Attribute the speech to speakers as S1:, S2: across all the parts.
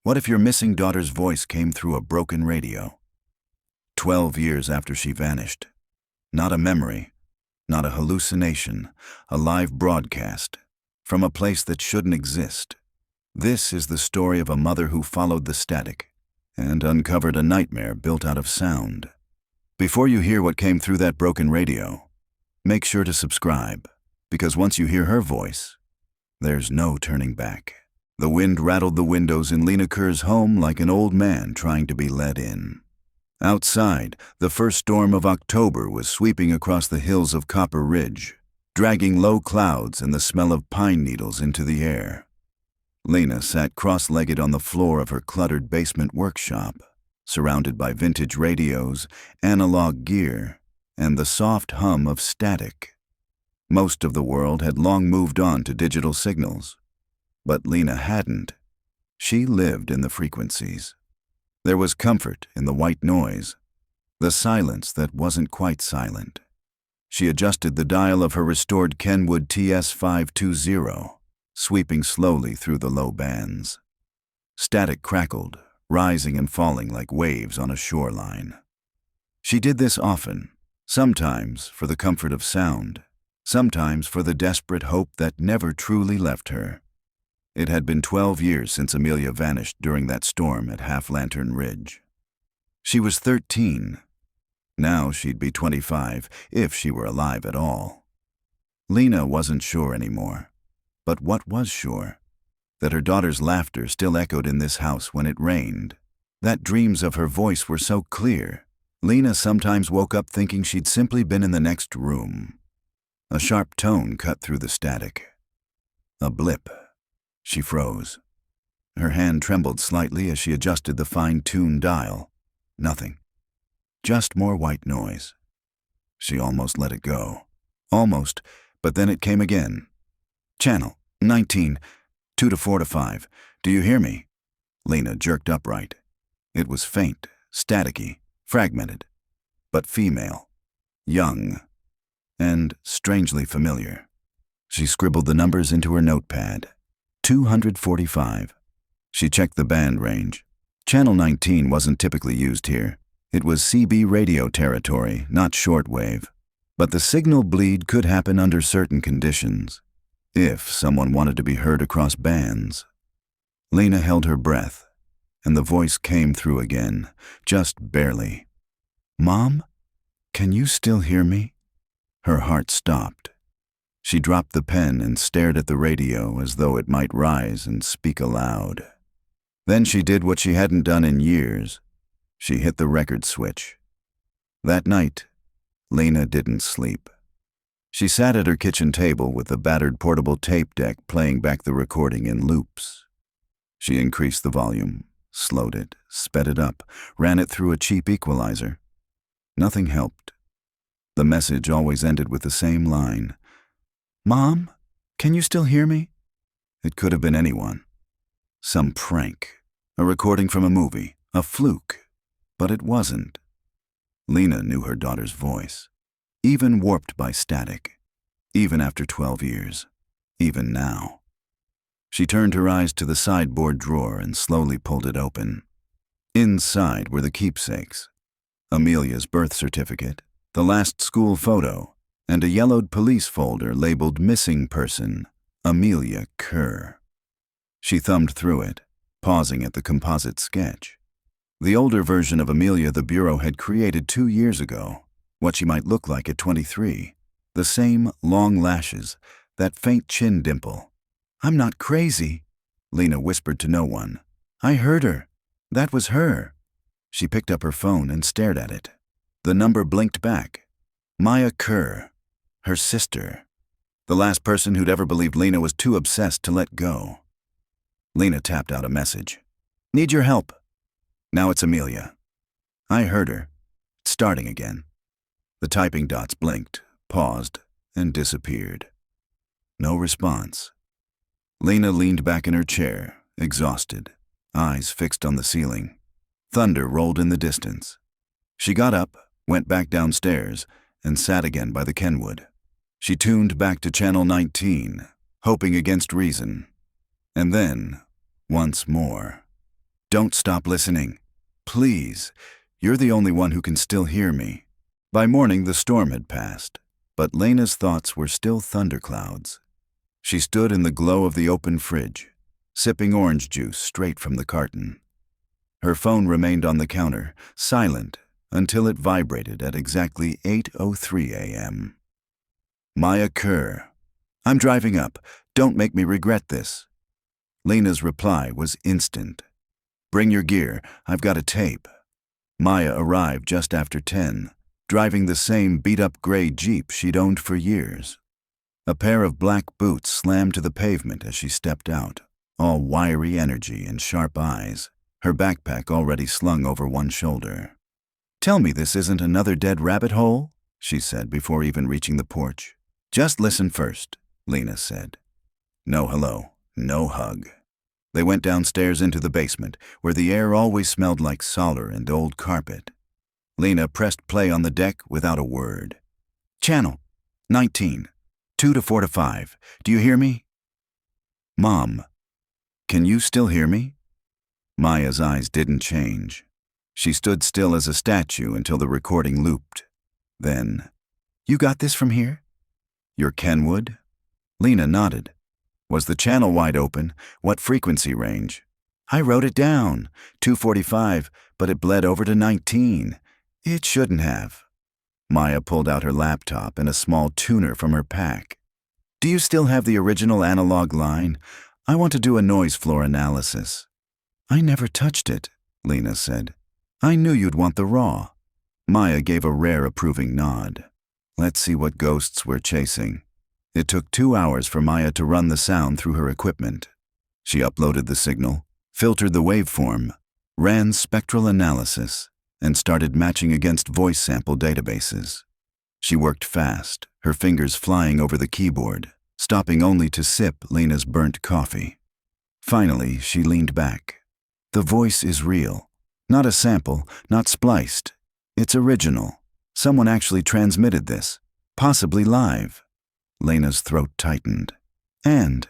S1: What if your missing daughter's voice came through a broken radio? 12 years after she vanished. Not a memory, not a hallucination, a live broadcast from a place that shouldn't exist. This is the story of a mother who followed the static and uncovered a nightmare built out of sound. Before you hear what came through that broken radio, make sure to subscribe, because once you hear her voice, there's no turning back. The wind rattled the windows in Lena Kerr's home like an old man trying to be let in. Outside, the first storm of October was sweeping across the hills of Copper Ridge, dragging low clouds and the smell of pine needles into the air. Lena sat cross-legged on the floor of her cluttered basement workshop, surrounded by vintage radios, analog gear, and the soft hum of static. Most of the world had long moved on to digital signals, but Lena hadn't. She lived in the frequencies. There was comfort in the white noise, the silence that wasn't quite silent. She adjusted the dial of her restored Kenwood TS-520, sweeping slowly through the low bands. Static crackled, rising and falling like waves on a shoreline. She did this often, sometimes for the comfort of sound, sometimes for the desperate hope that never truly left her. It had been 12 years since Amelia vanished during that storm at Half Lantern Ridge. She was 13. Now she'd be 25, if she were alive at all. Lena wasn't sure anymore. But what was sure? That her daughter's laughter still echoed in this house when it rained. That dreams of her voice were so clear. Lena sometimes woke up thinking she'd simply been in the next room. A sharp tone cut through the static. A blip. She froze. Her hand trembled slightly as she adjusted the fine-tuned dial. Nothing. Just more white noise. She almost let it go. Almost, but then it came again. Channel 19, 2 to 4 to 5. Do you hear me? Lena jerked upright. It was faint, staticky, fragmented, but female, young, and strangely familiar. She scribbled the numbers into her notepad. 245. She checked the band range. Channel 19 wasn't typically used here. It was CB radio territory, not shortwave. But the signal bleed could happen under certain conditions, if someone wanted to be heard across bands. Lena held her breath, and the voice came through again, just barely. "Mom, can you still hear me?" Her heart stopped. She dropped the pen and stared at the radio as though it might rise and speak aloud. Then she did what she hadn't done in years. She hit the record switch. That night, Lena didn't sleep. She sat at her kitchen table with the battered portable tape deck playing back the recording in loops. She increased the volume, slowed it, sped it up, ran it through a cheap equalizer. Nothing helped. The message always ended with the same line. "Mom, can you still hear me?" It could have been anyone. Some prank, a recording from a movie, a fluke. But it wasn't. Lena knew her daughter's voice, even warped by static, even after 12 years, even now. She turned her eyes to the sideboard drawer and slowly pulled it open. Inside were the keepsakes, Amelia's birth certificate, the last school photo, and a yellowed police folder labeled Missing Person, Amelia Kerr. She thumbed through it, pausing at the composite sketch. The older version of Amelia the Bureau had created 2 years ago, what she might look like at 23. The same long lashes, that faint chin dimple. "I'm not crazy," Lena whispered to no one. "I heard her. That was her." She picked up her phone and stared at it. The number blinked back. Maya Kerr, her sister. The last person who'd ever believed Lena was too obsessed to let go. Lena tapped out a message. "Need your help." Now it's Amelia. "I heard her." It's starting again. The typing dots blinked, paused, and disappeared. No response. Lena leaned back in her chair, exhausted, eyes fixed on the ceiling. Thunder rolled in the distance. She got up, went back downstairs, and sat again by the Kenwood. She tuned back to Channel 19, hoping against reason. And then, once more, Don't stop listening. Please. You're the only one who can still hear me. By morning, the storm had passed, but Lena's thoughts were still thunderclouds. She stood in the glow of the open fridge, sipping orange juice straight from the carton. Her phone remained on the counter, silent, until it vibrated at exactly 8:03 a.m. Maya Kerr. I'm driving up. Don't make me regret this. Lena's reply was instant. Bring your gear. I've got a tape. Maya arrived just after 10, driving the same beat-up gray Jeep she'd owned for years. A pair of black boots slammed to the pavement as she stepped out, all wiry energy and sharp eyes, her backpack already slung over one shoulder. Tell me this isn't another dead rabbit hole, she said before even reaching the porch. Just listen first, Lena said. No hello, no hug. They went downstairs into the basement, where the air always smelled like solder and old carpet. Lena pressed play on the deck without a word. Channel 19, 2 to 4 to 5. Do you hear me? Mom, can you still hear me? Maya's eyes didn't change. She stood still as a statue until the recording looped. Then, you got this from here? You're Kenwood? Lena nodded. Was the channel wide open? What frequency range? I wrote it down, 245, but it bled over to 19. It shouldn't have. Maya pulled out her laptop and a small tuner from her pack. Do you still have the original analog line? I want to do a noise floor analysis. I never touched it, Lena said. I knew you'd want the raw. Maya gave a rare approving nod. Let's see what ghosts we're chasing. It took 2 hours for Maya to run the sound through her equipment. She uploaded the signal, filtered the waveform, ran spectral analysis, and started matching against voice sample databases. She worked fast, her fingers flying over the keyboard, stopping only to sip Lena's burnt coffee. Finally, she leaned back. The voice is real. Not a sample, not spliced. It's original. Someone actually transmitted this, possibly live. Lena's throat tightened. And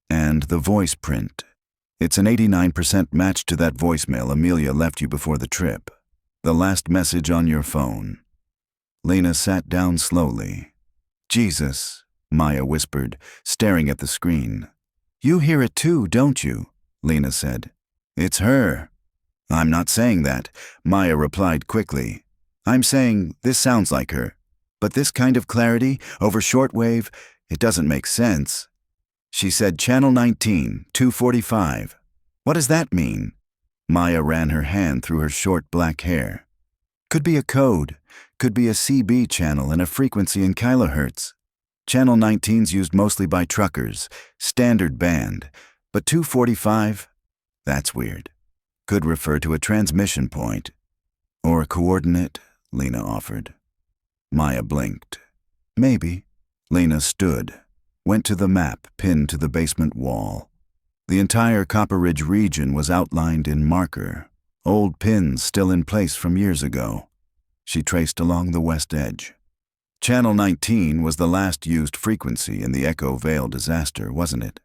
S1: the voice print. It's an 89% match to that voicemail Amelia left you before the trip. The last message on your phone. Lena sat down slowly. Jesus, Maya whispered, staring at the screen. You hear it too, don't you? Lena said. It's her. I'm not saying that, Maya replied quickly. I'm saying this sounds like her. But this kind of clarity, over shortwave, it doesn't make sense. She said channel 19, 245. What does that mean? Maya ran her hand through her short black hair. Could be a code, could be a CB channel and a frequency in kilohertz. Channel 19's used mostly by truckers, standard band, but 245, that's weird. Could refer to a transmission point. Or a coordinate, Lena offered. Maya blinked. Maybe. Lena stood, went to the map pinned to the basement wall. The entire Copper Ridge region was outlined in marker, old pins still in place from years ago. She traced along the west edge. Channel 19 was the last used frequency in the Echo Vale disaster, wasn't it?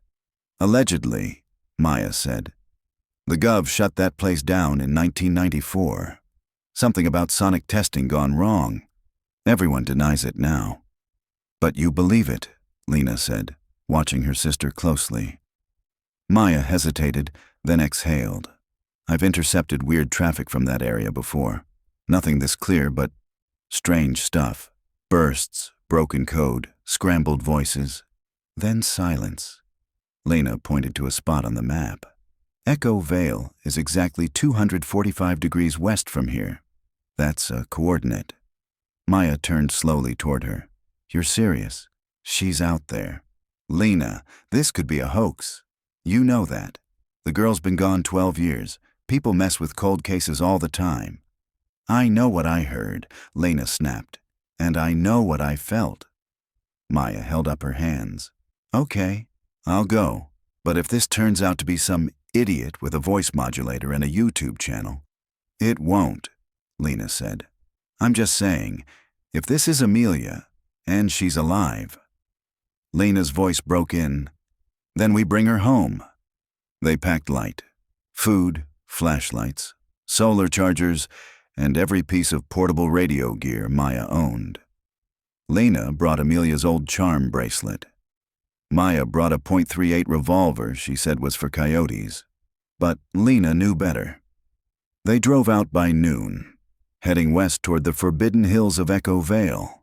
S1: Allegedly, Maya said. The Gov shut that place down in 1994. Something about sonic testing gone wrong. Everyone denies it now. But you believe it, Lena said, watching her sister closely. Maya hesitated, then exhaled. I've intercepted weird traffic from that area before. Nothing this clear, but strange stuff. Bursts, broken code, scrambled voices. Then silence. Lena pointed to a spot on the map. Echo Vale is exactly 245 degrees west from here. That's a coordinate. Maya turned slowly toward her. You're serious? She's out there. Lena, this could be a hoax. You know that. The girl's been gone 12 years. People mess with cold cases all the time. I know what I heard, Lena snapped. And I know what I felt. Maya held up her hands. Okay, I'll go. But if this turns out to be some idiot with a voice modulator and a YouTube channel, it won't, Lena said. I'm just saying, if this is Amelia, and she's alive. Lena's voice broke in. Then we bring her home. They packed light. Food, flashlights, solar chargers, and every piece of portable radio gear Maya owned. Lena brought Amelia's old charm bracelet. Maya brought a .38 revolver she said was for coyotes, but Lena knew better. They drove out by noon, heading west toward the forbidden hills of Echo Vale.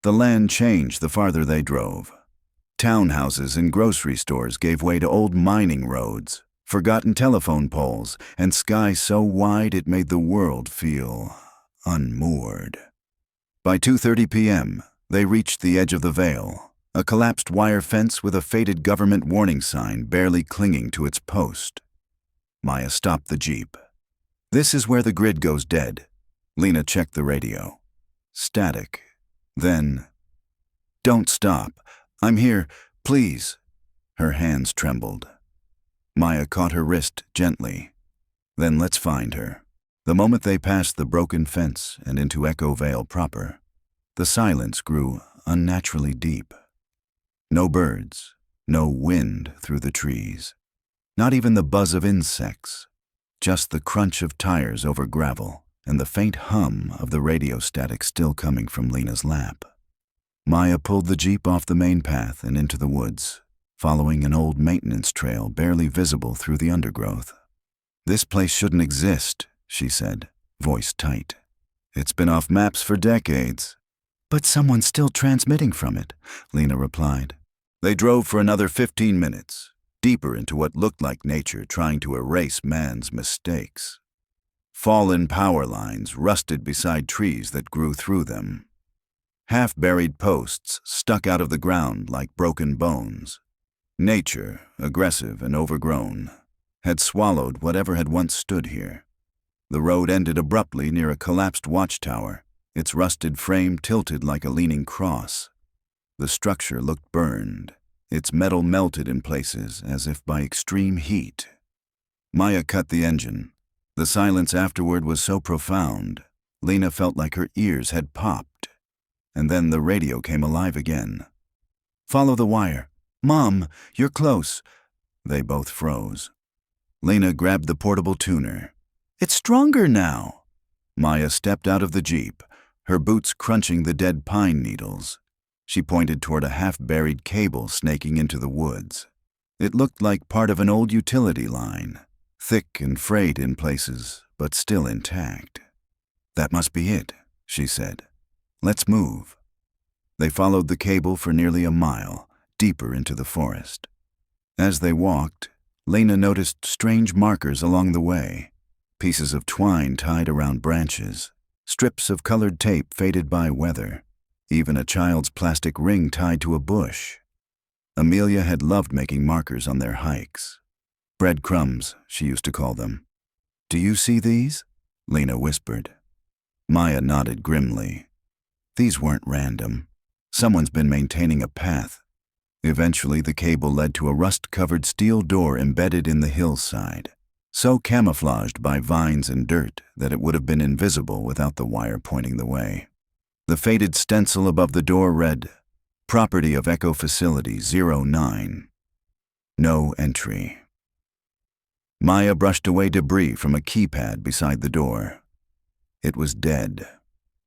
S1: The land changed the farther they drove. Townhouses and grocery stores gave way to old mining roads, forgotten telephone poles, and sky so wide it made the world feel unmoored. By 2:30 p.m., they reached the edge of the vale, a collapsed wire fence with a faded government warning sign barely clinging to its post. Maya stopped the jeep. "This is where the grid goes dead." Lena checked the radio. Static. Then, "Don't stop. I'm here. Please." Her hands trembled. Maya caught her wrist gently. "Then let's find her." The moment they passed the broken fence and into Echo Vale proper, the silence grew unnaturally deep. No birds, no wind through the trees, not even the buzz of insects, just the crunch of tires over gravel and the faint hum of the radio static still coming from Lena's lap. Maya pulled the jeep off the main path and into the woods, following an old maintenance trail barely visible through the undergrowth. "This place shouldn't exist," she said, voice tight. "It's been off maps for decades." "But someone's still transmitting from it," Lena replied. They drove for another 15 minutes, deeper into what looked like nature trying to erase man's mistakes. Fallen power lines rusted beside trees that grew through them. Half-buried posts stuck out of the ground like broken bones. Nature, aggressive and overgrown, had swallowed whatever had once stood here. The road ended abruptly near a collapsed watchtower, its rusted frame tilted like a leaning cross. The structure looked burned, its metal melted in places as if by extreme heat. Maya cut the engine. The silence afterward was so profound, Lena felt like her ears had popped. And then the radio came alive again. "Follow the wire. Mom, you're close." They both froze. Lena grabbed the portable tuner. "It's stronger now." Maya stepped out of the jeep, her boots crunching the dead pine needles. She pointed toward a half-buried cable snaking into the woods. It looked like part of an old utility line, thick and frayed in places, but still intact. "That must be it," she said. "Let's move." They followed the cable for nearly a mile, deeper into the forest. As they walked, Lena noticed strange markers along the way, pieces of twine tied around branches, strips of colored tape faded by weather, even a child's plastic ring tied to a bush. Amelia had loved making markers on their hikes. "Breadcrumbs," she used to call them. "Do you see these?" Lena whispered. Maya nodded grimly. These weren't random. Someone's been maintaining a path. Eventually, the cable led to a rust-covered steel door embedded in the hillside, so camouflaged by vines and dirt that it would have been invisible without the wire pointing the way. The faded stencil above the door read, "Property of Echo Facility 09. No entry." Maya brushed away debris from a keypad beside the door. It was dead.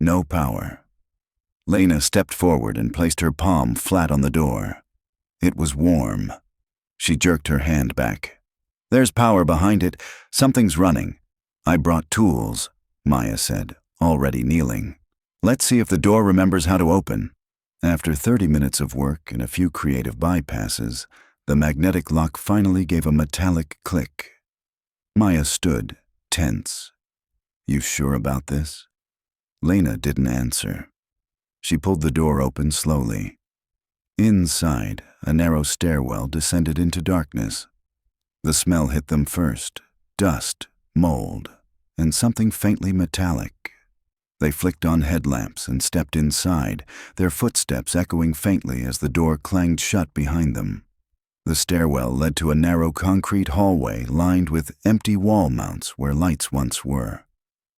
S1: No power. Lena stepped forward and placed her palm flat on the door. It was warm. She jerked her hand back. "There's power behind it. Something's running." "I brought tools," Maya said, already kneeling. "Let's see if the door remembers how to open." After 30 minutes of work and a few creative bypasses, the magnetic lock finally gave a metallic click. Maya stood, tense. "You sure about this?" Lena didn't answer. She pulled the door open slowly. Inside, a narrow stairwell descended into darkness. The smell hit them first, dust, mold, and something faintly metallic. They flicked on headlamps and stepped inside, their footsteps echoing faintly as the door clanged shut behind them. The stairwell led to a narrow concrete hallway lined with empty wall mounts where lights once were.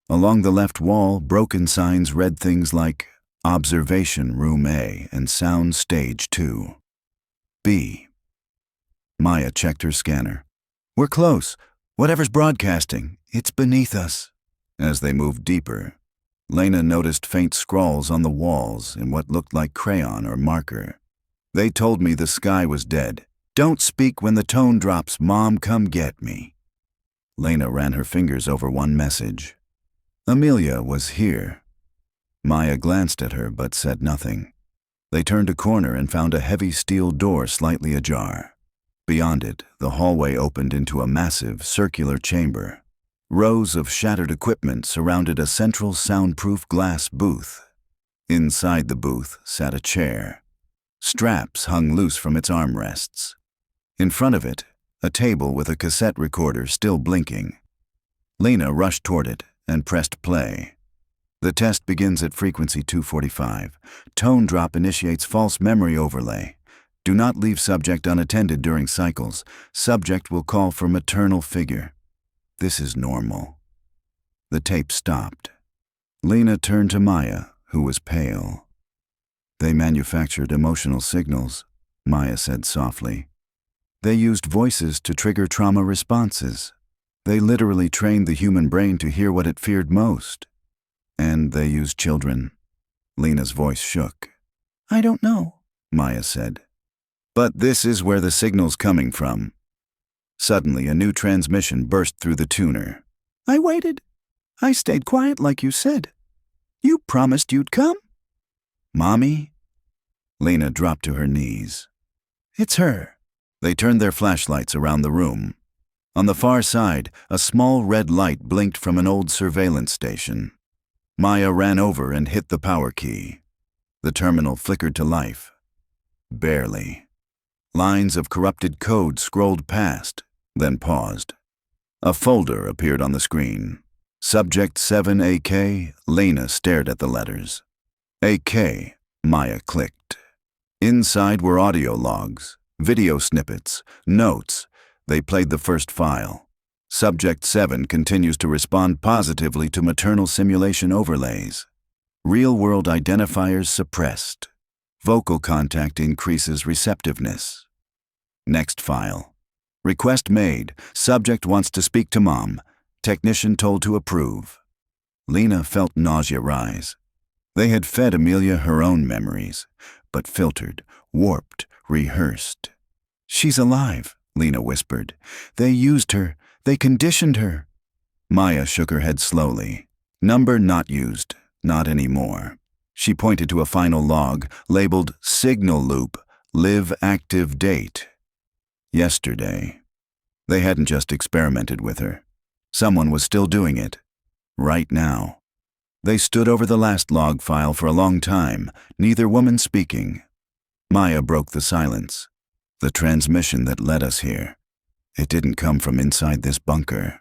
S1: Along the left wall, broken signs read things like Observation Room A and Sound Stage 2. B. Maya checked her scanner. "We're close. Whatever's broadcasting, it's beneath us. As they moved deeper, Lena noticed faint scrawls on the walls in what looked like crayon or marker. They told me the sky was dead. Don't speak when the tone drops, Mom, come get me. Lena ran her fingers over one message. Amelia was here. Maya glanced at her but said nothing. They turned a corner and found a heavy steel door slightly ajar. Beyond it, the hallway opened into a massive, circular chamber. Rows of shattered equipment surrounded a central soundproof glass booth. Inside the booth sat a chair. Straps hung loose from its armrests. In front of it, a table with a cassette recorder still blinking. Lena rushed toward it and pressed play. The test begins at frequency 245. Tone drop initiates false memory overlay. Do not leave subject unattended during cycles. Subject will call for maternal figure. This is normal. The tape stopped. Lena turned to Maya, who was pale. They manufactured emotional signals, Maya said softly. They used voices to trigger trauma responses. They literally trained the human brain to hear what it feared most. And they used children. Lena's voice shook. I don't know, Maya said. But this is where the signal's coming from. Suddenly, a new transmission burst through the tuner. I waited. I stayed quiet like you said. You promised you'd come. Mommy? Lena dropped to her knees. It's her. They turned their flashlights around the room. On the far side, a small red light blinked from an old surveillance station. Maya ran over and hit the power key. The terminal flickered to life. Barely. Lines of corrupted code scrolled past, then paused. A folder appeared on the screen. Subject 7AK, Lena stared at the letters. AK, Maya clicked. Inside were audio logs, video snippets, notes. They played the first file. Subject 7 continues to respond positively to maternal simulation overlays. Real-world identifiers suppressed. Vocal contact increases receptiveness. Next file. Request made. Subject wants to speak to Mom. Technician told to approve. Lena felt nausea rise. They had fed Amelia her own memories, but filtered, warped, rehearsed. She's alive, Lena whispered. They used her. They conditioned her. Maya shook her head slowly. Number not used. Not anymore. She pointed to a final log, labeled Signal Loop, Live Active Date. Yesterday. They hadn't just experimented with her. Someone was still doing it. Right now. They stood over the last log file for a long time, neither woman speaking. Maya broke the silence. The transmission that led us here. It didn't come from inside this bunker.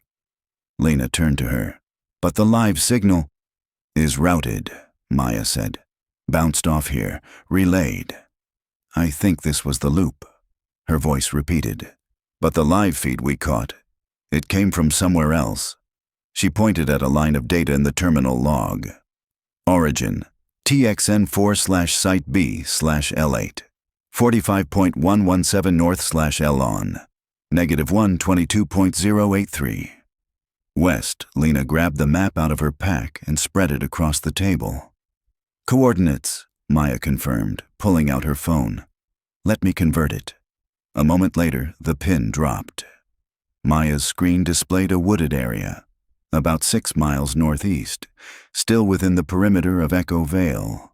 S1: Lena turned to her. But the live signal is routed, Maya said. Bounced off here, relayed. I think this was the loop. Her voice repeated. But the live feed we caught, it came from somewhere else. She pointed at a line of data in the terminal log. Origin, TXN4/Site B/L8, 45.117 north/L-on. -122.083. West, Lena grabbed the map out of her pack and spread it across the table. Coordinates, Maya confirmed, pulling out her phone. Let me convert it. A moment later, the pin dropped. Maya's screen displayed a wooded area, about 6 miles northeast, still within the perimeter of Echo Vale.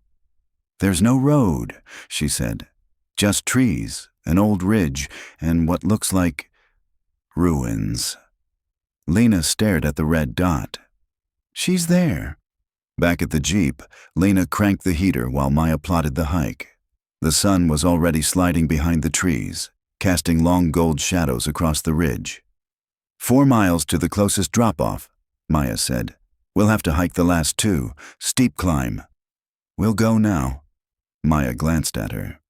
S1: There's no road, she said. Just trees, an old ridge, and what looks like ruins. Lena stared at the red dot. She's there. Back at the Jeep, Lena cranked the heater while Maya plotted the hike. The sun was already sliding behind the trees, casting long gold shadows across the ridge. 4 miles to the closest drop-off, Maya said. We'll have to hike the last 2, steep climb. We'll go now. Maya glanced at her.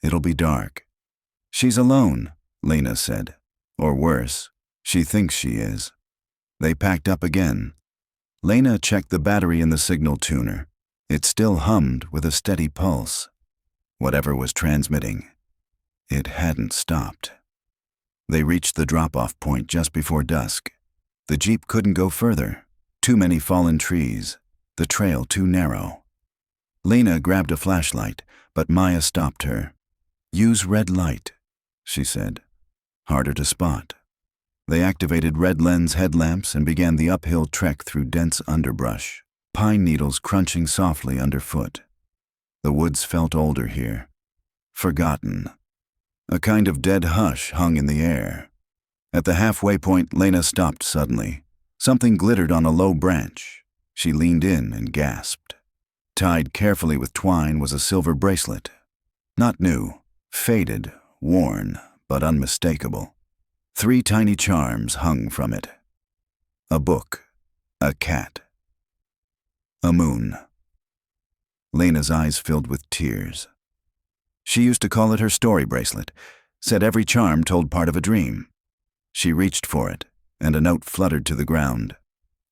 S1: It'll be dark. She's alone, Lena said. Or worse, she thinks she is. They packed up again. Lena checked the battery in the signal tuner. It still hummed with a steady pulse. Whatever was transmitting, it hadn't stopped. They reached the drop-off point just before dusk. The jeep couldn't go further. Too many fallen trees. The trail too narrow. Lena grabbed a flashlight, but Maya stopped her. "Use red light," she said. Harder to spot. They activated red lens headlamps and began the uphill trek through dense underbrush, pine needles crunching softly underfoot. The woods felt older here. Forgotten. A kind of dead hush hung in the air. At the halfway point, Lena stopped suddenly. Something glittered on a low branch. She leaned in and gasped. Tied carefully with twine was a silver bracelet. Not new, faded, worn, but unmistakable. 3 tiny charms hung from it. A book, a cat, a moon. Lena's eyes filled with tears. She used to call it her story bracelet, said every charm told part of a dream. She reached for it, and a note fluttered to the ground.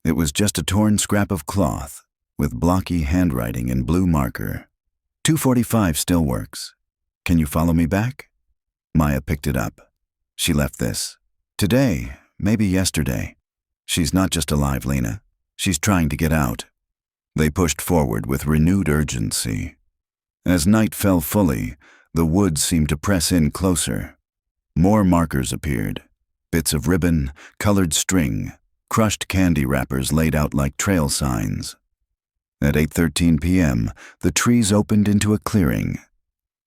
S1: It was just a torn scrap of cloth, with blocky handwriting in blue marker. 2:45 still works. Can you follow me back? Maya picked it up. She left this. Today, maybe yesterday. She's not just alive, Lena. She's trying to get out. They pushed forward with renewed urgency. As night fell fully, the woods seemed to press in closer. More markers appeared. Bits of ribbon, colored string, crushed candy wrappers laid out like trail signs. At 8:13 p.m., the trees opened into a clearing.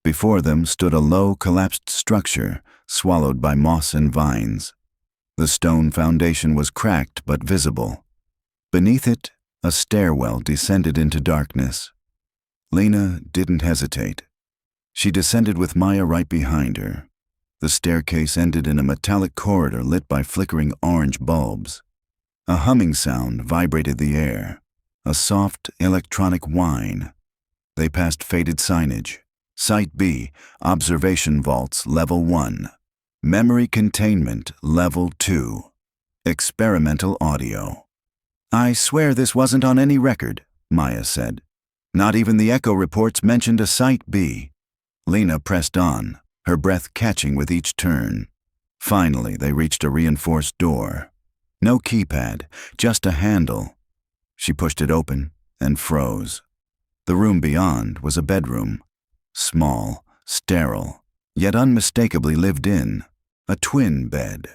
S1: Before them stood a low, collapsed structure, swallowed by moss and vines. The stone foundation was cracked but visible. Beneath it, a stairwell descended into darkness. Lena didn't hesitate. She descended with Maya right behind her. The staircase ended in a metallic corridor lit by flickering orange bulbs. A humming sound vibrated the air, a soft electronic whine. They passed faded signage. Site B, Observation Vaults, Level 1. Memory Containment, Level 2. Experimental Audio. "I swear this wasn't on any record," Maya said. "Not even the echo reports mentioned a Site B." Lena pressed on, her breath catching with each turn. Finally, they reached a reinforced door. No keypad, just a handle. She pushed it open and froze. The room beyond was a bedroom. Small, sterile, yet unmistakably lived in. A twin bed.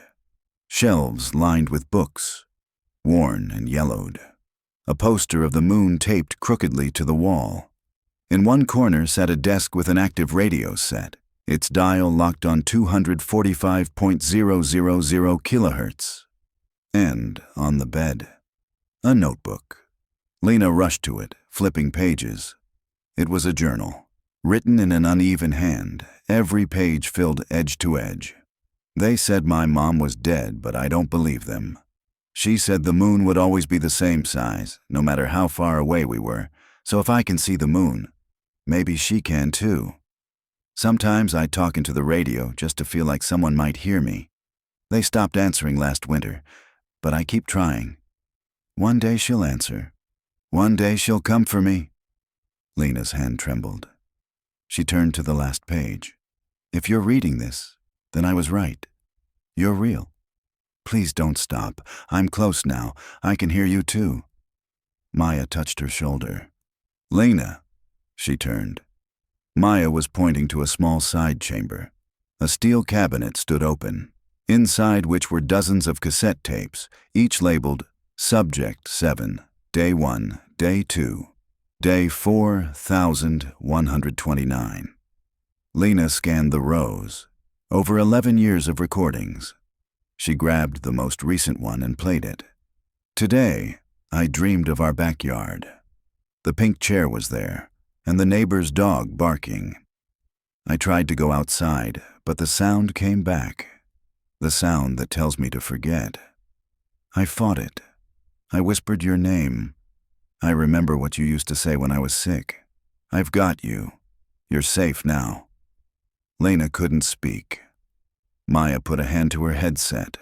S1: Shelves lined with books, worn and yellowed. A poster of the moon taped crookedly to the wall. In one corner sat a desk with an active radio set, its dial locked on 245.000 kilohertz. And on the bed, a notebook. Lena rushed to it, flipping pages. It was a journal, written in an uneven hand, every page filled edge to edge. "They said my mom was dead, but I don't believe them. She said the moon would always be the same size, no matter how far away we were, so if I can see the moon, maybe she can too. Sometimes I talk into the radio just to feel like someone might hear me. They stopped answering last winter, but I keep trying. One day she'll answer. One day she'll come for me." Lena's hand trembled. She turned to the last page. "If you're reading this, then I was right. You're real. Please don't stop. I'm close now. I can hear you too." Maya touched her shoulder. "Lena." She turned. Maya was pointing to a small side chamber. A steel cabinet stood open, inside which were dozens of cassette tapes, each labeled Subject 7, Day 1, Day 2, Day 4129. Lena scanned the rows. Over 11 years of recordings. She grabbed the most recent one and played it. "Today, I dreamed of our backyard. The pink chair was there, and the neighbor's dog barking. I tried to go outside, but the sound came back. The sound that tells me to forget. I fought it. I whispered your name. I remember what you used to say when I was sick. I've got you. You're safe now." Lena couldn't speak. Maya put a hand to her headset.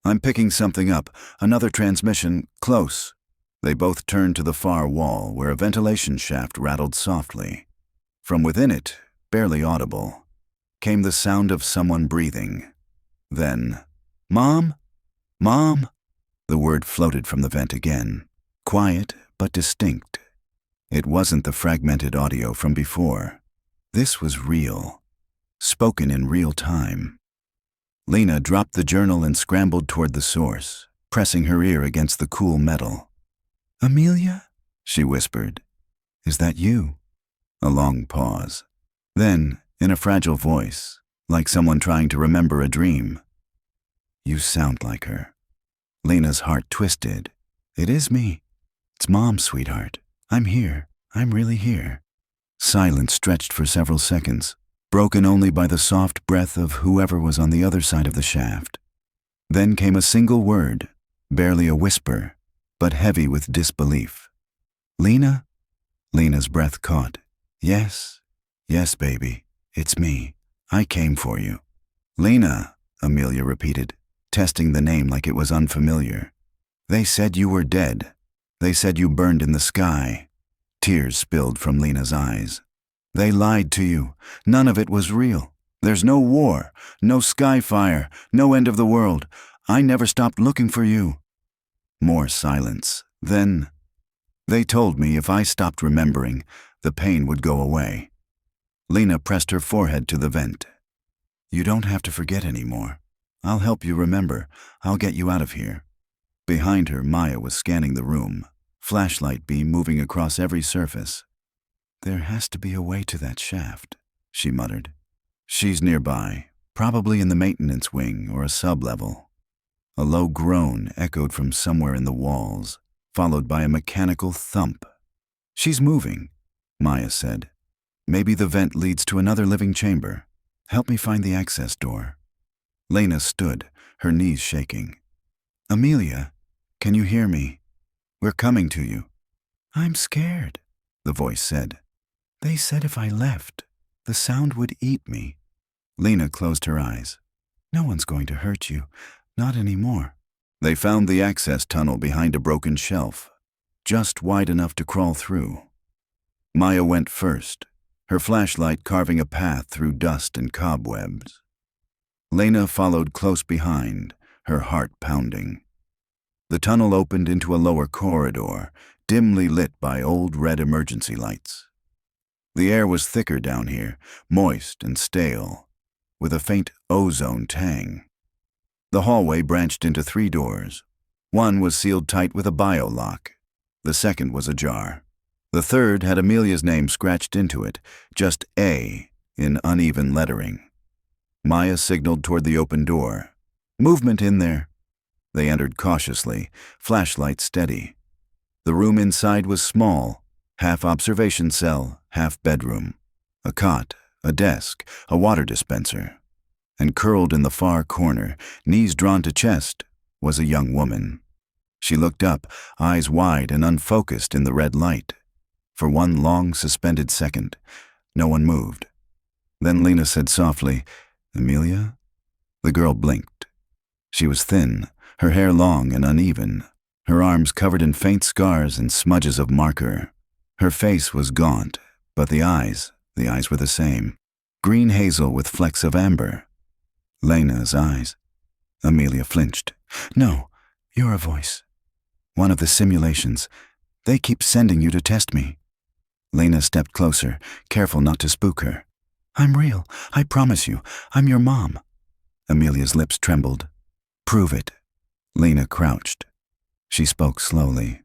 S1: "I'm picking something up. Another transmission, close." They both turned to the far wall, where a ventilation shaft rattled softly. From within it, barely audible, came the sound of someone breathing. Then, "Mom? Mom?" The word floated from the vent again, quiet but distinct. It wasn't the fragmented audio from before. This was real, spoken in real time. Lena dropped the journal and scrambled toward the source, pressing her ear against the cool metal. "Amelia?" she whispered. "Is that you?" A long pause. Then, in a fragile voice, like someone trying to remember a dream, "You sound like her." Lena's heart twisted. "It is me. It's Mom, sweetheart. I'm here. I'm really here." Silence stretched for several seconds, broken only by the soft breath of whoever was on the other side of the shaft. Then came a single word, barely a whisper, but heavy with disbelief. "Lena?" Lena's breath caught. "Yes, yes, baby. It's me. I came for you." "Lena," Amelia repeated, testing the name like it was unfamiliar. "They said you were dead. They said you burned in the sky." Tears spilled from Lena's eyes. "They lied to you. None of it was real. There's no war, no sky fire, no end of the world. I never stopped looking for you." More silence. Then, "They told me if I stopped remembering, the pain would go away." Lena pressed her forehead to the vent. "You don't have to forget anymore. I'll help you remember. I'll get you out of here." Behind her, Maya was scanning the room, flashlight beam moving across every surface. "There has to be a way to that shaft," she muttered. "She's nearby, probably in the maintenance wing or a sub-level." A low groan echoed from somewhere in the walls, followed by a mechanical thump. "She's moving," Maya said. "Maybe the vent leads to another living chamber. Help me find the access door." Lena stood, her knees shaking. "Amelia, can you hear me? We're coming to you." "I'm scared," the voice said. "They said if I left, the sound would eat me." Lena closed her eyes. "No one's going to hurt you. Not anymore." They found the access tunnel behind a broken shelf, just wide enough to crawl through. Maya went first, her flashlight carving a path through dust and cobwebs. Lena followed close behind, her heart pounding. The tunnel opened into a lower corridor, dimly lit by old red emergency lights. The air was thicker down here, moist and stale, with a faint ozone tang. The hallway branched into 3 doors. One was sealed tight with a bio-lock. The second was ajar. The third had Amelia's name scratched into it, just A in uneven lettering. Maya signaled toward the open door. "Movement in there." They entered cautiously, flashlight steady. The room inside was small, half observation cell, half bedroom. A cot, a desk, a water dispenser. And curled in the far corner, knees drawn to chest, was a young woman. She looked up, eyes wide and unfocused in the red light. For one long, suspended second, no one moved. Then Lena said softly, "Amelia?" The girl blinked. She was thin, her hair long and uneven, her arms covered in faint scars and smudges of marker. Her face was gaunt, but the eyes were the same. Green hazel with flecks of amber. Lena's eyes. Amelia flinched. "No, you're a voice. One of the simulations. They keep sending you to test me." Lena stepped closer, careful not to spook her. "I'm real. I promise you. I'm your mom." Amelia's lips trembled. "Prove it." Lena crouched. She spoke slowly.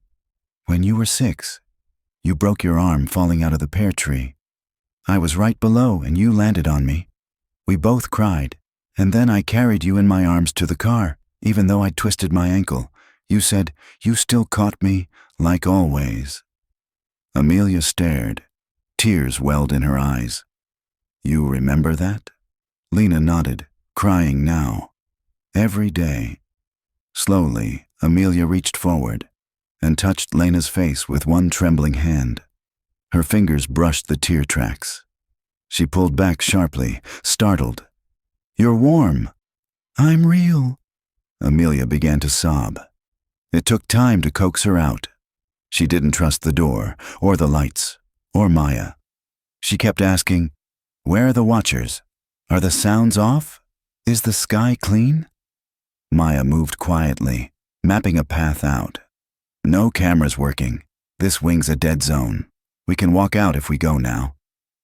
S1: "When you were 6, you broke your arm falling out of the pear tree. I was right below and you landed on me. We both cried, and then I carried you in my arms to the car, even though I'd twisted my ankle. You said, 'You still caught me, like always.'" Amelia stared. Tears welled in her eyes. "You remember that?" Lena nodded, crying now. Every day. Slowly, Amelia reached forward and touched Lena's face with one trembling hand. Her fingers brushed the tear tracks. She pulled back sharply, startled. "You're warm." "I'm real." Amelia began to sob. It took time to coax her out. She didn't trust the door, or the lights, or Maya. She kept asking, "Where are the watchers? Are the sounds off? Is the sky clean?" Maya moved quietly, mapping a path out. No cameras working. This wing's a dead zone. We can walk out if we go now.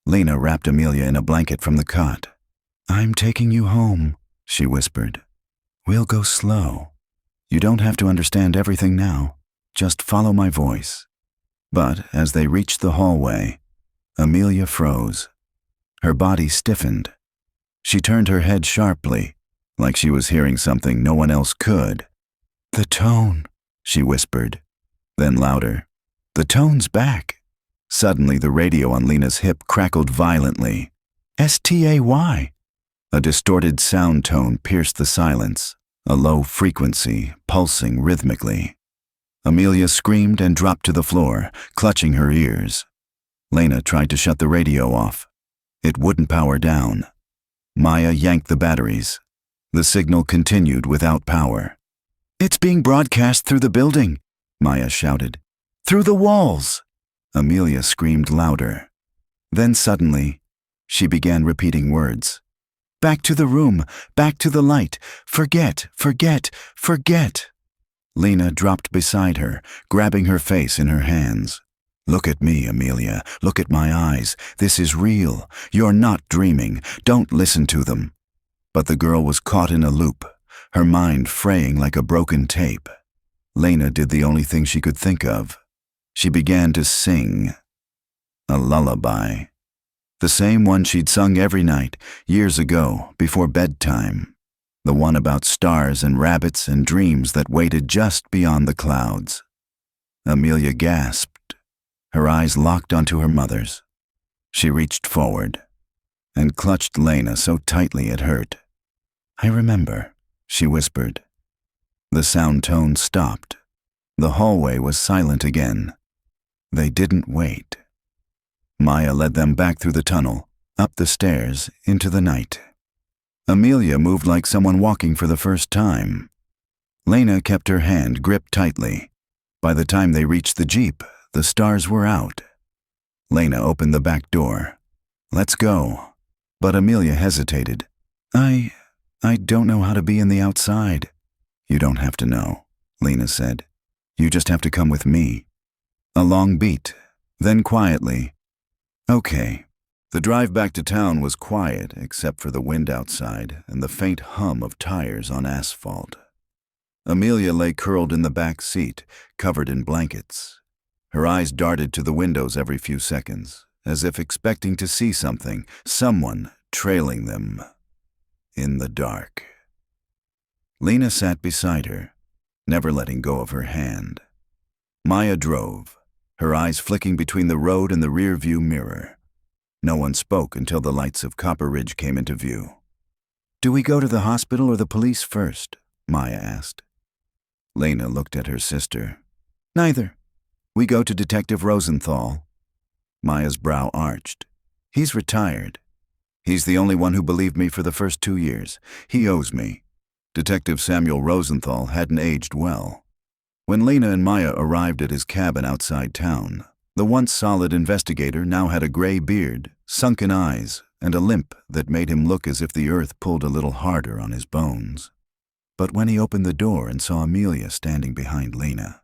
S1: Lena wrapped Amelia in a blanket from the cot. I'm taking you home, she whispered. We'll go slow. You don't have to understand everything now. Just follow my voice. But as they reached the hallway, Amelia froze. Her body stiffened. She turned her head sharply, like she was hearing something no one else could. The tone, she whispered. Then louder. The tone's back. Suddenly the radio on Lena's hip crackled violently. S-T-A-Y. A distorted sound tone pierced the silence, a low frequency pulsing rhythmically. Amelia screamed and dropped to the floor, clutching her ears. Lena tried to shut the radio off. It wouldn't power down. Maya yanked the batteries. The signal continued without power. It's being broadcast through the building, Maya shouted. Through the walls! Amelia screamed louder. Then suddenly, she began repeating words. Back to the room, back to the light, forget, forget, forget. Lena dropped beside her, grabbing her face in her hands. Look at me, Amelia. Look at my eyes. This is real. You're not dreaming. Don't listen to them. But the girl was caught in a loop, her mind fraying like a broken tape. Lena did the only thing she could think of. She began to sing. A lullaby. The same one she'd sung every night, years ago, before bedtime. The one about stars and rabbits and dreams that waited just beyond the clouds. Amelia gasped. Her eyes locked onto her mother's. She reached forward and clutched Lena so tightly it hurt. I remember, she whispered. The sound tone stopped. The hallway was silent again. They didn't wait. Maya led them back through the tunnel, up the stairs, into the night. Amelia moved like someone walking for the first time. Lena kept her hand gripped tightly. By the time they reached the jeep, the stars were out. Lena opened the back door. Let's go. But Amelia hesitated. I don't know how to be in the outside. You don't have to know, Lena said. You just have to come with me. A long beat, then quietly. Okay. The drive back to town was quiet except for the wind outside and the faint hum of tires on asphalt. Amelia lay curled in the back seat, covered in blankets. Her eyes darted to the windows every few seconds, as if expecting to see something, someone trailing them. In the dark. Lena sat beside her, never letting go of her hand. Maya drove, her eyes flicking between the road and the rear-view mirror. No one spoke until the lights of Copper Ridge came into view. Do we go to the hospital or the police first? Maya asked. Lena looked at her sister. Neither. We go to Detective Rosenthal. Maya's brow arched. He's retired. He's the only one who believed me for the first 2 years. He owes me. Detective Samuel Rosenthal hadn't aged well. When Lena and Maya arrived at his cabin outside town, the once solid investigator now had a gray beard, sunken eyes, and a limp that made him look as if the earth pulled a little harder on his bones. But when he opened the door and saw Amelia standing behind Lena,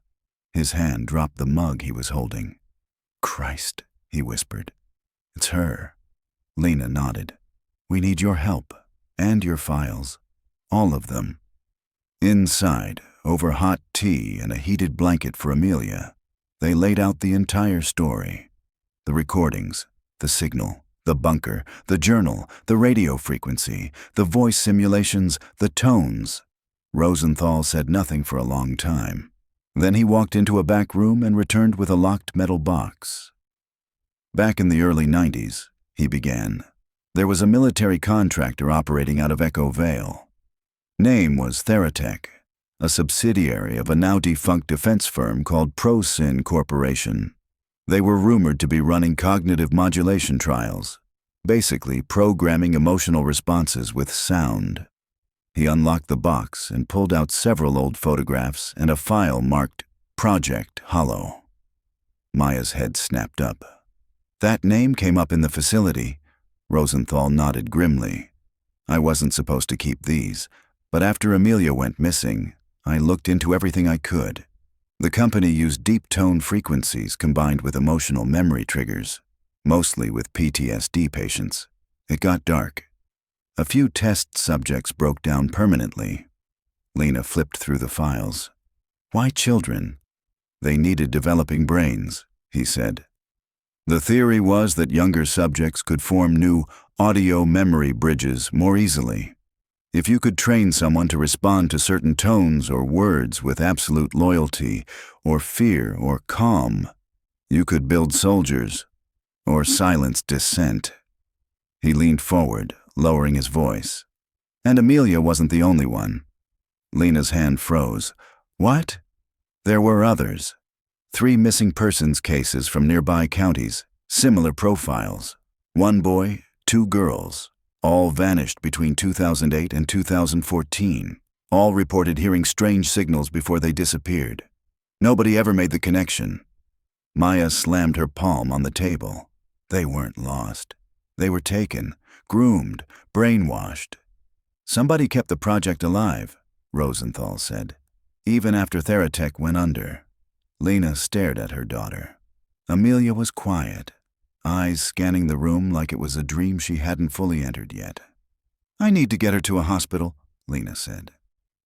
S1: his hand dropped the mug he was holding. Christ, he whispered. It's her. Lena nodded. We need your help, and your files. All of them. Inside, over hot tea and a heated blanket for Amelia, they laid out the entire story. The recordings, the signal, the bunker, the journal, the radio frequency, the voice simulations, the tones. Rosenthal said nothing for a long time. Then he walked into a back room and returned with a locked metal box. Back in the early 90s, he began, there was a military contractor operating out of Echo Vale. Name was Theratech, a subsidiary of a now-defunct defense firm called ProSyn Corporation. They were rumored to be running cognitive modulation trials, basically programming emotional responses with sound. He unlocked the box and pulled out several old photographs and a file marked Project Hollow. Maya's head snapped up. That name came up in the facility. Rosenthal nodded grimly. I wasn't supposed to keep these, but after Amelia went missing, I looked into everything I could. The company used deep tone frequencies combined with emotional memory triggers, mostly with PTSD patients. It got dark. A few test subjects broke down permanently. Lena flipped through the files. Why children? They needed developing brains, he said. The theory was that younger subjects could form new audio memory bridges more easily. If you could train someone to respond to certain tones or words with absolute loyalty or fear or calm, you could build soldiers or silence dissent. He leaned forward, lowering his voice. And Amelia wasn't the only one. Lena's hand froze. What? There were others. 3 missing persons cases from nearby counties, similar profiles. 1 boy, 2 girls. All vanished between 2008 and 2014. All reported hearing strange signals before they disappeared. Nobody ever made the connection. Maya slammed her palm on the table. They weren't lost. They were taken, groomed, brainwashed. Somebody kept the project alive, Rosenthal said, even after Theratech went under. Lena stared at her daughter. Amelia was quiet, eyes scanning the room like it was a dream she hadn't fully entered yet. I need to get her to a hospital, Lena said.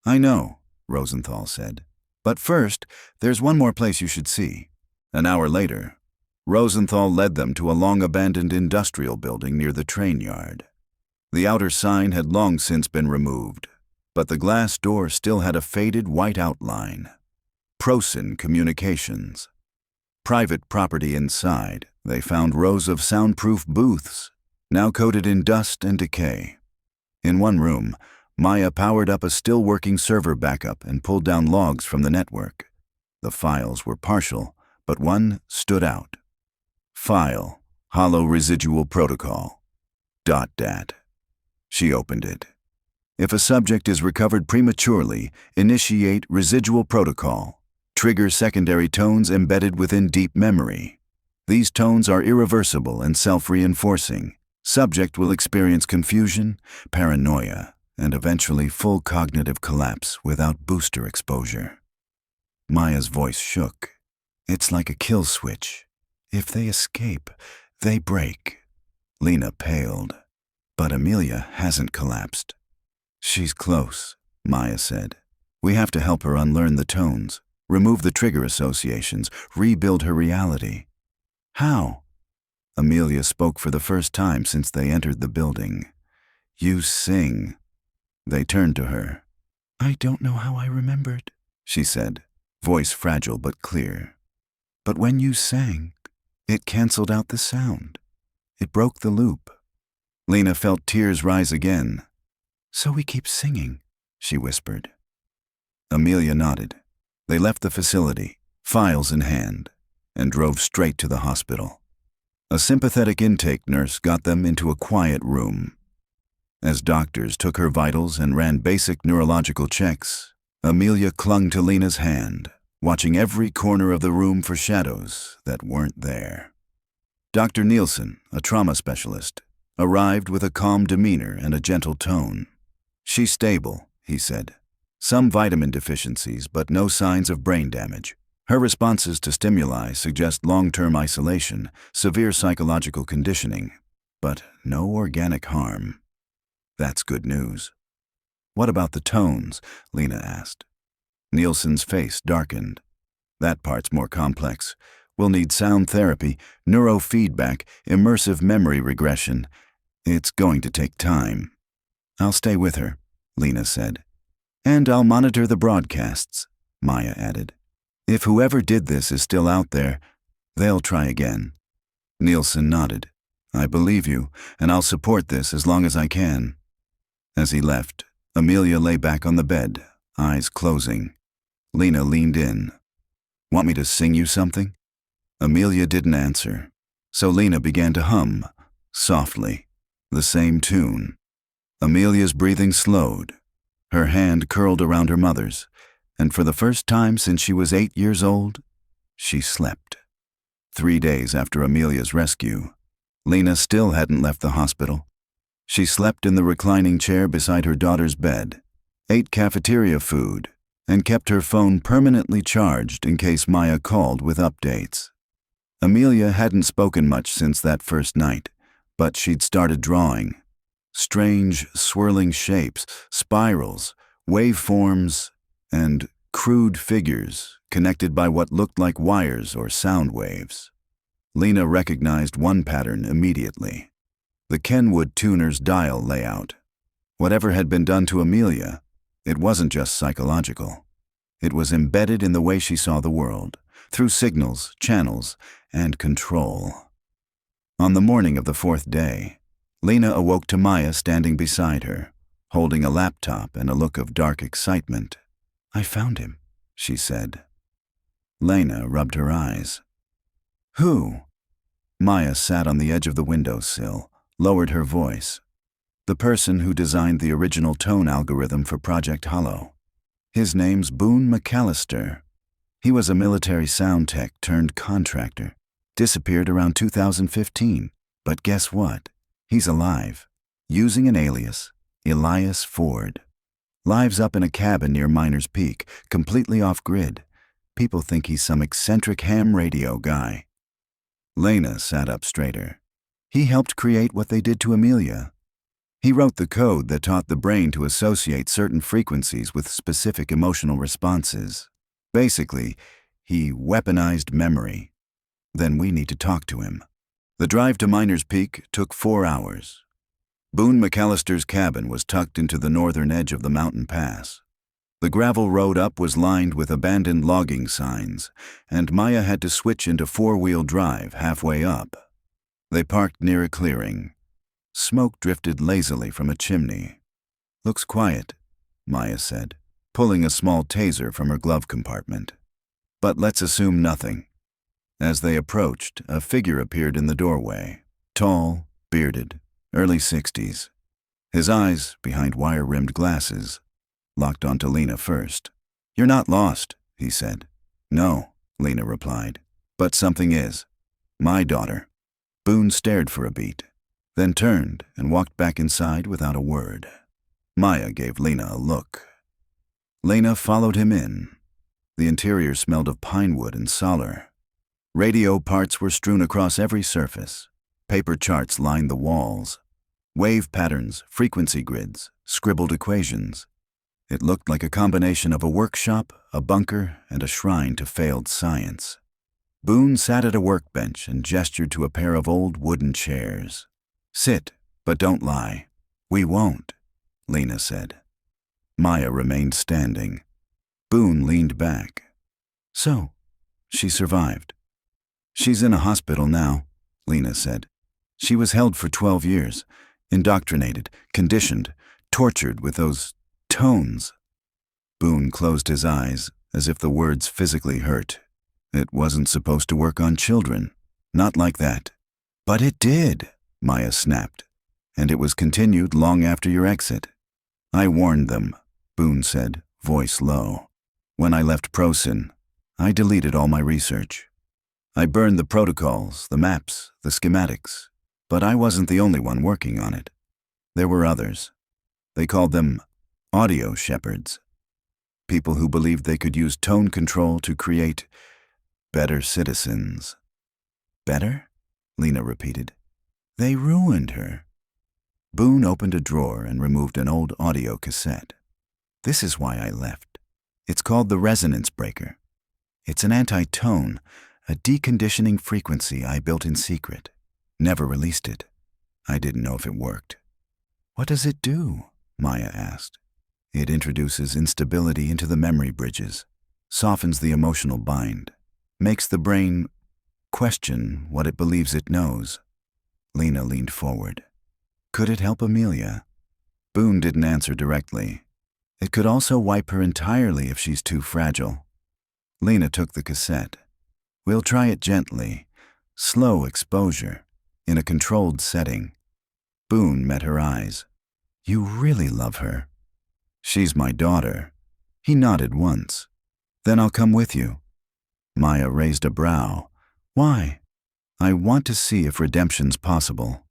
S1: I know, Rosenthal said. But first, there's one more place you should see. An hour later, Rosenthal led them to a long-abandoned industrial building near the train yard. The outer sign had long since been removed, but the glass door still had a faded white outline. Prosin Communications. Private property inside, they found rows of soundproof booths, now coated in dust and decay. In one room, Maya powered up a still-working server backup and pulled down logs from the network. The files were partial, but one stood out. File, Hollow Residual Protocol. .dat. She opened it. If a subject is recovered prematurely, initiate residual protocol. Trigger secondary tones embedded within deep memory. These tones are irreversible and self-reinforcing. Subject will experience confusion, paranoia, and eventually full cognitive collapse without booster exposure. Maya's voice shook. It's like a kill switch. If they escape, they break. Lena paled. But Amelia hasn't collapsed. She's close, Maya said. We have to help her unlearn the tones, remove the trigger associations, rebuild her reality. How? Amelia spoke for the first time since they entered the building. You sing. They turned to her. I don't know how I remembered, she said, voice fragile but clear. But when you sang, it canceled out the sound. It broke the loop. Lena felt tears rise again. So we keep singing, she whispered. Amelia nodded. They left the facility, files in hand, and drove straight to the hospital. A sympathetic intake nurse got them into a quiet room. As doctors took her vitals and ran basic neurological checks, Amelia clung to Lena's hand, watching every corner of the room for shadows that weren't there. Dr. Nielsen, a trauma specialist, arrived with a calm demeanor and a gentle tone. She's stable, he said. Some vitamin deficiencies, but no signs of brain damage. Her responses to stimuli suggest long-term isolation, severe psychological conditioning, but no organic harm. That's good news. What about the tones? Lena asked. Nielsen's face darkened. That part's more complex. We'll need sound therapy, neurofeedback, immersive memory regression. It's going to take time. I'll stay with her, Lena said. And I'll monitor the broadcasts, Maya added. If whoever did this is still out there, they'll try again. Nielsen nodded. I believe you, and I'll support this as long as I can. As he left, Amelia lay back on the bed, eyes closing. Lena leaned in. Want me to sing you something? Amelia didn't answer, so Lena began to hum, softly, the same tune. Amelia's breathing slowed. Her hand curled around her mother's, and for the first time since she was 8 years old, she slept. 3 days after Amelia's rescue, Lena still hadn't left the hospital. She slept in the reclining chair beside her daughter's bed, ate cafeteria food, and kept her phone permanently charged in case Maya called with updates. Amelia hadn't spoken much since that first night, but she'd started drawing. Strange, swirling shapes, spirals, waveforms, and crude figures connected by what looked like wires or sound waves. Lena recognized one pattern immediately: the Kenwood tuner's dial layout. Whatever had been done to Amelia, it wasn't just psychological. It was embedded in the way she saw the world, through signals, channels, and control. On the morning of the fourth day, Lena awoke to Maya standing beside her, holding a laptop and a look of dark excitement. "I found him," she said. Lena rubbed her eyes. "Who?" Maya sat on the edge of the windowsill, lowered her voice. "The person who designed the original tone algorithm for Project Hollow. His name's Boone McAllister. He was a military sound tech turned contractor. Disappeared around 2015. But guess what? He's alive, using an alias, Elias Ford. Lives up in a cabin near Miners Peak, completely off-grid. People think he's some eccentric ham radio guy." Lena sat up straighter. "He helped create what they did to Amelia. He wrote the code that taught the brain to associate certain frequencies with specific emotional responses. Basically, he weaponized memory. Then we need to talk to him." The drive to Miners Peak took 4 hours. Boone McAllister's cabin was tucked into the northern edge of the mountain pass. The gravel road up was lined with abandoned logging signs, and Maya had to switch into 4-wheel drive halfway up. They parked near a clearing. Smoke drifted lazily from a chimney. "Looks quiet," Maya said, pulling a small taser from her glove compartment. "But let's assume nothing." As they approached, a figure appeared in the doorway. Tall, bearded, early 60s. His eyes, behind wire-rimmed glasses, locked onto Lena first. "You're not lost," he said. "No," Lena replied. "But something is. My daughter." Boone stared for a beat, then turned and walked back inside without a word. Maya gave Lena a look. Lena followed him in. The interior smelled of pine wood and solar. Radio parts were strewn across every surface. Paper charts lined the walls. Wave patterns, frequency grids, scribbled equations. It looked like a combination of a workshop, a bunker, and a shrine to failed science. Boone sat at a workbench and gestured to a pair of old wooden chairs. "Sit, but don't lie." "We won't," Lena said. Maya remained standing. Boone leaned back. "So, she survived." "She's in a hospital now," Lena said. "She was held for 12 years, indoctrinated, conditioned, tortured with those tones." Boone closed his eyes, as if the words physically hurt. "It wasn't supposed to work on children. Not like that." "But it did," Maya snapped. "And it was continued long after your exit." "I warned them," Boone said, voice low. "When I left Prosin, I deleted all my research. I burned the protocols, the maps, the schematics, but I wasn't the only one working on it. There were others. They called them audio shepherds. People who believed they could use tone control to create better citizens." "Better?" Lena repeated. "They ruined her." Boone opened a drawer and removed an old audio cassette. "This is why I left. It's called the resonance breaker. It's an anti-tone, a deconditioning frequency I built in secret. Never released it. I didn't know if it worked." "What does it do?" Maya asked. "It introduces instability into the memory bridges, softens the emotional bind, makes the brain question what it believes it knows." Lena leaned forward. "Could it help Amelia?" Boone didn't answer directly. "It could also wipe her entirely if she's too fragile." Lena took the cassette. "We'll try it gently, slow exposure, in a controlled setting." Boone met her eyes. "You really love her." "She's my daughter." He nodded once. "Then I'll come with you." Maya raised a brow. "Why?" "I want to see if redemption's possible."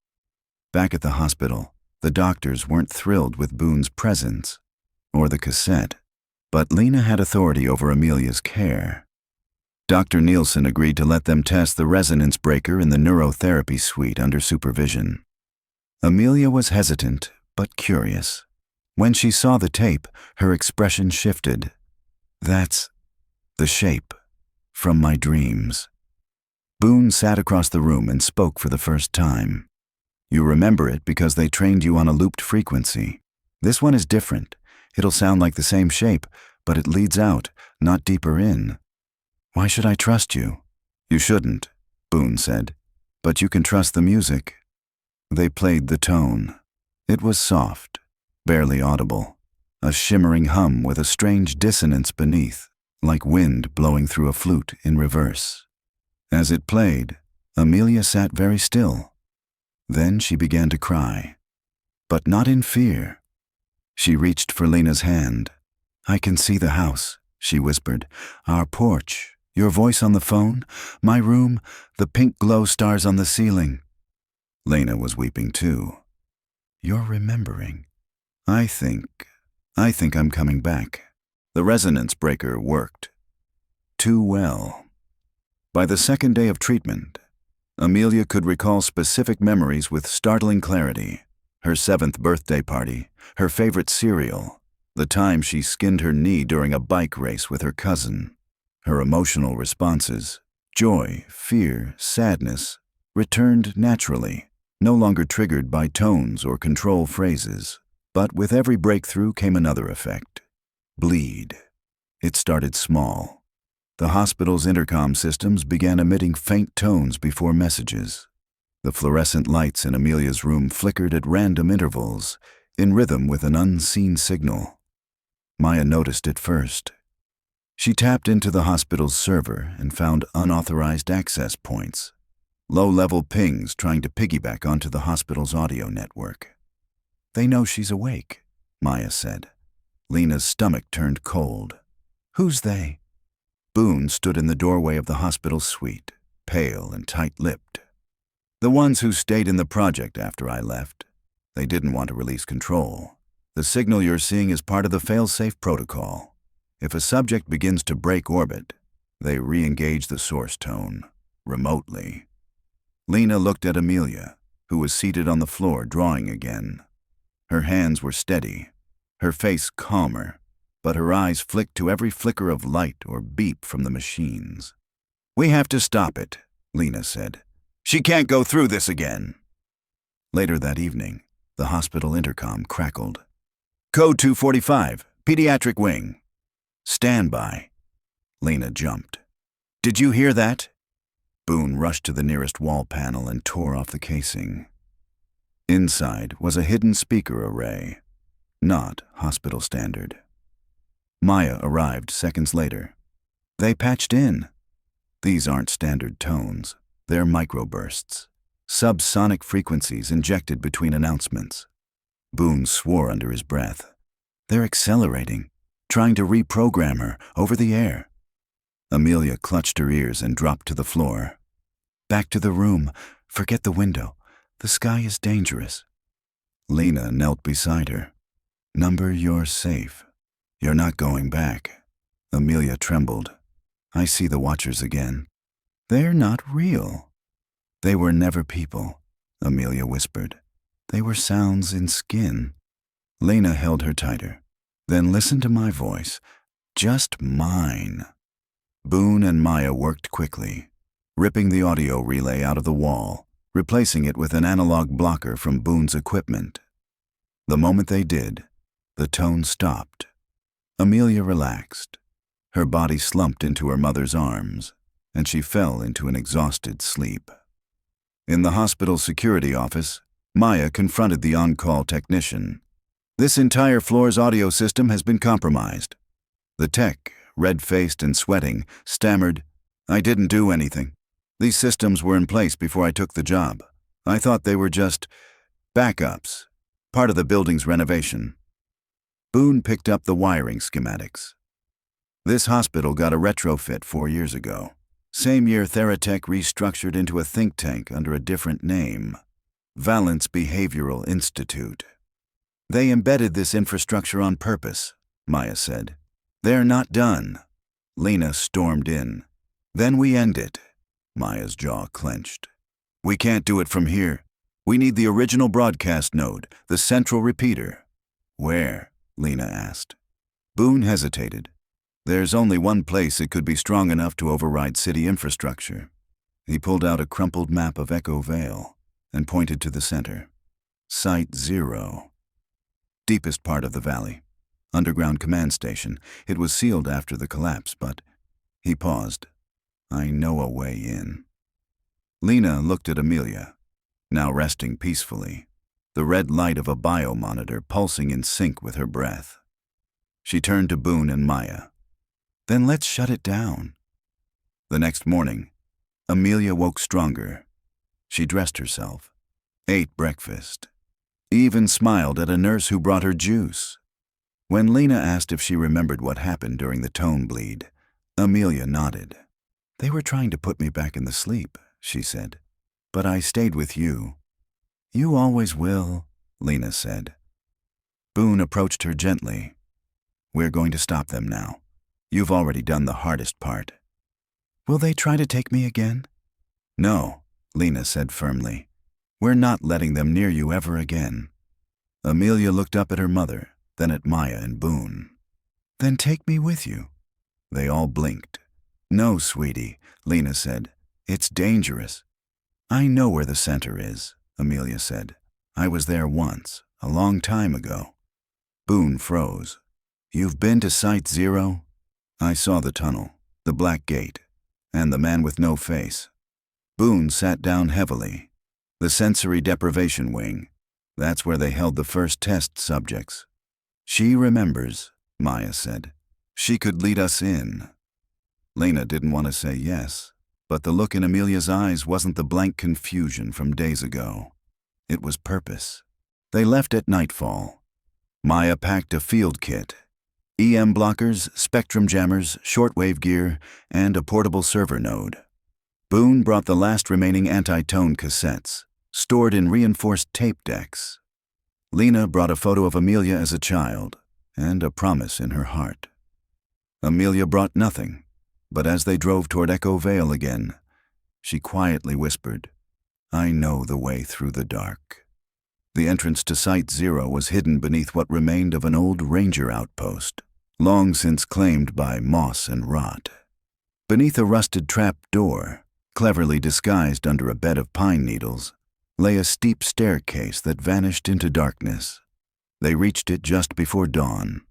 S1: Back at the hospital, the doctors weren't thrilled with Boone's presence, or the cassette. But Lena had authority over Amelia's care. Dr. Nielsen agreed to let them test the resonance breaker in the neurotherapy suite under supervision. Amelia was hesitant, but curious. When she saw the tape, her expression shifted. "That's the shape from my dreams." Boone sat across the room and spoke for the first time. "You remember it because they trained you on a looped frequency. This one is different. It'll sound like the same shape, but it leads out, not deeper in." "Why should I trust you?" "You shouldn't," Boone said. "But you can trust the music." They played the tone. It was soft, barely audible, a shimmering hum with a strange dissonance beneath, like wind blowing through a flute in reverse. As it played, Amelia sat very still. Then she began to cry, but not in fear. She reached for Lena's hand. "I can see the house," she whispered. "Our porch, your voice on the phone, my room, the pink glow stars on the ceiling." Lena was weeping too. "You're remembering." I think I'm coming back." The resonance breaker worked. Too well. By the second day of treatment, Amelia could recall specific memories with startling clarity. Her 7th birthday party, her favorite cereal, the time she skinned her knee during a bike race with her cousin. Her emotional responses, joy, fear, sadness, returned naturally, no longer triggered by tones or control phrases. But with every breakthrough came another effect. Bleed. It started small. The hospital's intercom systems began emitting faint tones before messages. The fluorescent lights in Amelia's room flickered at random intervals, in rhythm with an unseen signal. Maya noticed it first. She tapped into the hospital's server and found unauthorized access points, low-level pings trying to piggyback onto the hospital's audio network. "They know she's awake," Maya said. Lena's stomach turned cold. "Who's they?" Boone stood in the doorway of the hospital suite, pale and tight-lipped. "The ones who stayed in the project after I left. They didn't want to release control. The signal you're seeing is part of the fail-safe protocol. If a subject begins to break orbit, they re-engage the source tone, remotely." Lena looked at Amelia, who was seated on the floor drawing again. Her hands were steady, her face calmer, but her eyes flicked to every flicker of light or beep from the machines. "We have to stop it," Lena said. "She can't go through this again." Later that evening, the hospital intercom crackled. "Code 245, Pediatric Wing. Stand by." Lena jumped. "Did you hear that?" Boone rushed to the nearest wall panel and tore off the casing. Inside was a hidden speaker array, not hospital standard. Maya arrived seconds later. "They patched in." "These aren't standard tones. They're microbursts, subsonic frequencies injected between announcements." Boone swore under his breath. "They're accelerating, trying to reprogram her over the air." Amelia clutched her ears and dropped to the floor. "Back to the room. Forget the window. The sky is dangerous." Lena knelt beside her. "Number, you're safe. You're not going back." Amelia trembled. "I see the watchers again. They're not real." "They were never people," Amelia whispered. "They were sounds in skin." Lena held her tighter. "Then listen to my voice. Just mine." Boone and Maya worked quickly, ripping the audio relay out of the wall, replacing it with an analog blocker from Boone's equipment. The moment they did, the tone stopped. Amelia relaxed. Her body slumped into her mother's arms, and she fell into an exhausted sleep. In the hospital security office, Maya confronted the on-call technician. "This entire floor's audio system has been compromised." The tech, red-faced and sweating, stammered, "I didn't do anything. These systems were in place before I took the job. I thought they were just backups, part of the building's renovation." Boone picked up the wiring schematics. "This hospital got a retrofit 4 years ago. Same year Theratech restructured into a think tank under a different name, Valence Behavioral Institute. They embedded this infrastructure on purpose," Maya said. They're not done. Lena stormed in. Then we end it. Maya's jaw clenched. We can't do it from here. We need the original broadcast node, the central repeater. Where? Lena asked. Boone hesitated. There's only one place it could be strong enough to override city infrastructure. He pulled out a crumpled map of Echo Vale and pointed to the center. Site 0. Deepest part of the valley. Underground command station. It was sealed after the collapse, but... He paused. I know a way in. Lena looked at Amelia, now resting peacefully, the red light of a biomonitor pulsing in sync with her breath. She turned to Boone and Maya. Then let's shut it down. The next morning, Amelia woke stronger. She dressed herself, ate breakfast, even smiled at a nurse who brought her juice. When Lena asked if she remembered what happened during the tone bleed, Amelia nodded. They were trying to put me back in the sleep, she said. But I stayed with you. You always will, Lena said. Boone approached her gently. We're going to stop them now. You've already done the hardest part. Will they try to take me again? No, Lena said firmly. We're not letting them near you ever again. Amelia looked up at her mother, then at Maya and Boone. Then take me with you. They all blinked. No, sweetie, Lena said. It's dangerous. I know where the center is, Amelia said. I was there once, a long time ago. Boone froze. You've been to Site 0? I saw the tunnel, the black gate, and the man with no face. Boone sat down heavily. The sensory deprivation wing. That's where they held the first test subjects. She remembers, Maya said. She could lead us in. Lena didn't want to say yes, but the look in Amelia's eyes wasn't the blank confusion from days ago. It was purpose. They left at nightfall. Maya packed a field kit. EM blockers, spectrum jammers, shortwave gear, and a portable server node. Boone brought the last remaining anti-tone cassettes, stored in reinforced tape decks. Lena brought a photo of Amelia as a child, and a promise in her heart. Amelia brought nothing, but as they drove toward Echo Vale again, she quietly whispered, I know the way through the dark. The entrance to Site 0 was hidden beneath what remained of an old ranger outpost, long since claimed by moss and rot. Beneath a rusted trap door, cleverly disguised under a bed of pine needles, lay a steep staircase that vanished into darkness. They reached it just before dawn.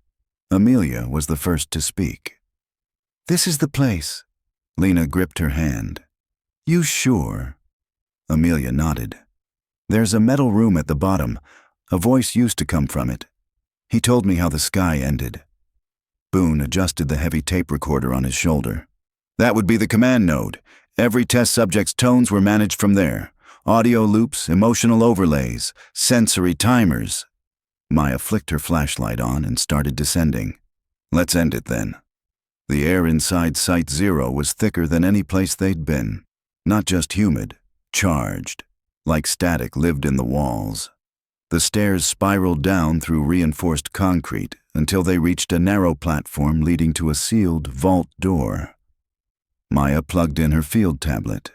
S1: Amelia was the first to speak. This is the place. Lena gripped her hand. You sure? Amelia nodded. There's a metal room at the bottom. A voice used to come from it. He told me how the sky ended. Boone adjusted the heavy tape recorder on his shoulder. That would be the command node. Every test subject's tones were managed from there. Audio loops, emotional overlays, sensory timers. Maya flicked her flashlight on and started descending. Let's end it then. The air inside Site 0 was thicker than any place they'd been. Not just humid, charged, like static lived in the walls. The stairs spiraled down through reinforced concrete until they reached a narrow platform leading to a sealed vault door. Maya plugged in her field tablet.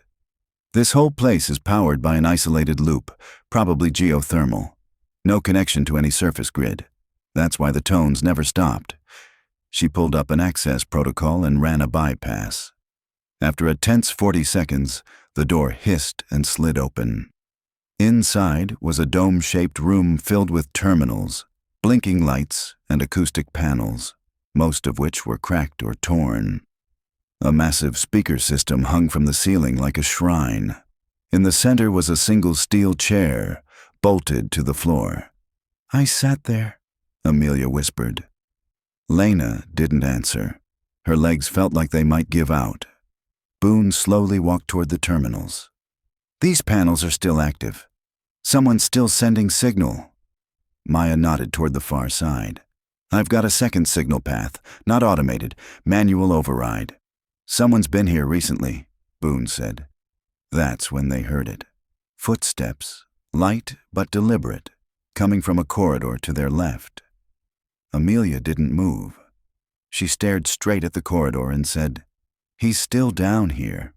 S1: This whole place is powered by an isolated loop, probably geothermal. No connection to any surface grid. That's why the tones never stopped. She pulled up an access protocol and ran a bypass. After a tense 40 seconds, the door hissed and slid open. Inside was a dome-shaped room filled with terminals, blinking lights, and acoustic panels, most of which were cracked or torn. A massive speaker system hung from the ceiling like a shrine. In the center was a single steel chair, bolted to the floor. I sat there, Amelia whispered. Lena didn't answer. Her legs felt like they might give out. Boone slowly walked toward the terminals. These panels are still active. Someone's still sending signal. Maya nodded toward the far side. I've got a second signal path, not automated, manual override. Someone's been here recently, Boone said. That's when they heard it. Footsteps, light but deliberate, coming from a corridor to their left. Amelia didn't move. She stared straight at the corridor and said, "He's still down here."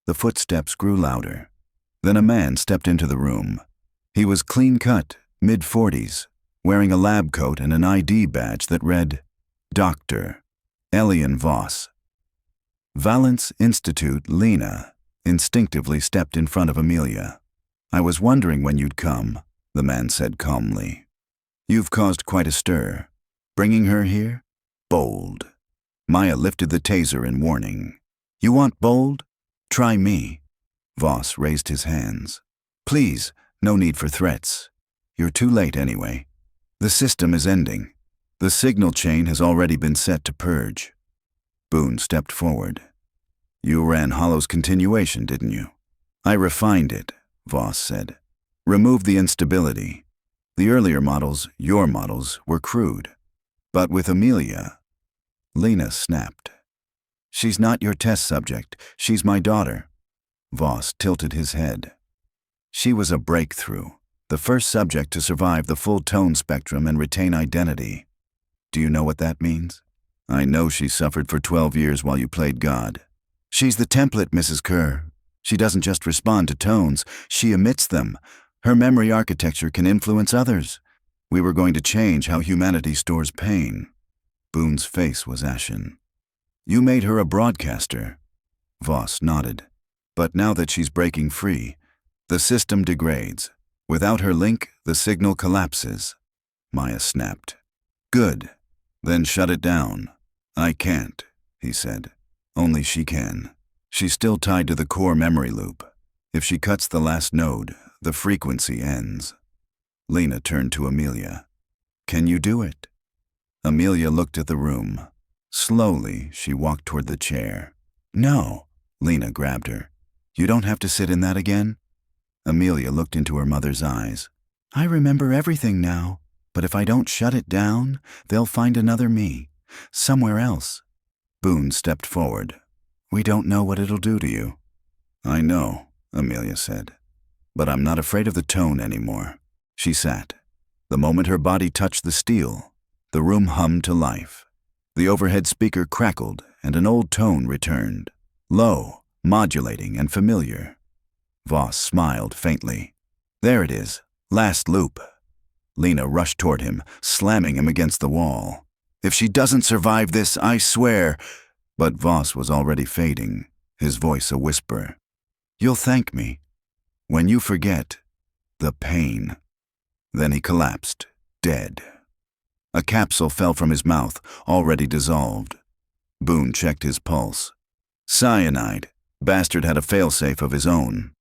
S1: The footsteps grew louder. Then a man stepped into the room. He was clean-cut, mid-40s, wearing a lab coat and an ID badge that read, Dr. Elian Voss. Valence Institute Lena instinctively stepped in front of Amelia. "I was wondering when you'd come," the man said calmly. "You've caused quite a stir. Bringing her here? Bold." Maya lifted the taser in warning. "You want bold? Try me." Voss raised his hands. "Please, no need for threats. You're too late anyway. The system is ending. The signal chain has already been set to purge." Boone stepped forward. "You ran Hollow's continuation, didn't you?" "I refined it," Voss said. "Removed the instability. The earlier models, your models, were crude. But with Amelia..." Lena snapped. "She's not your test subject. She's my daughter." Voss tilted his head. "She was a breakthrough, the first subject to survive the full tone spectrum and retain identity. Do you know what that means? I know she suffered for 12 years while you played God. She's the template, Mrs. Kerr. She doesn't just respond to tones, she emits them. Her memory architecture can influence others. We were going to change how humanity stores pain." Boone's face was ashen. "You made her a broadcaster." Voss nodded. "But now that she's breaking free, the system degrades. Without her link, the signal collapses." Maya snapped. "Good. Then shut it down." "I can't," he said. "Only she can. She's still tied to the core memory loop. If she cuts the last node, the frequency ends." Lena turned to Amelia. "Can you do it?" Amelia looked at the room. Slowly, she walked toward the chair. "No," Lena grabbed her. "You don't have to sit in that again." Amelia looked into her mother's eyes. "I remember everything now, but if I don't shut it down, they'll find another me, somewhere else." Boone stepped forward. "We don't know what it'll do to you." "I know," Amelia said. "But I'm not afraid of the tone anymore." She sat. The moment her body touched the steel, the room hummed to life. The overhead speaker crackled, and an old tone returned. Low, modulating, and familiar. Voss smiled faintly. "There it is. Last loop." Lena rushed toward him, slamming him against the wall. "If she doesn't survive this, I swear..." But Voss was already fading, his voice a whisper. "You'll thank me. When you forget, the pain." Then he collapsed, dead. A capsule fell from his mouth, already dissolved. Boone checked his pulse. Cyanide. Bastard had a failsafe of his own.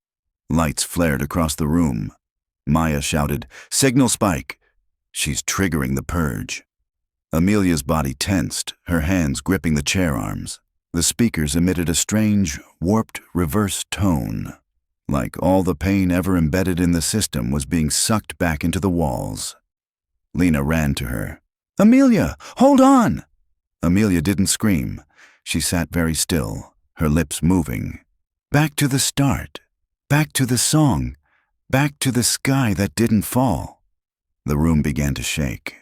S1: Lights flared across the room. Maya shouted, "Signal spike!" She's triggering the purge. Amelia's body tensed, her hands gripping the chair arms. The speakers emitted a strange, warped, reverse tone, like all the pain ever embedded in the system was being sucked back into the walls. Lena ran to her. "Amelia, hold on!" Amelia didn't scream. She sat very still, her lips moving. "Back to the start. Back to the song. Back to the sky that didn't fall." The room began to shake.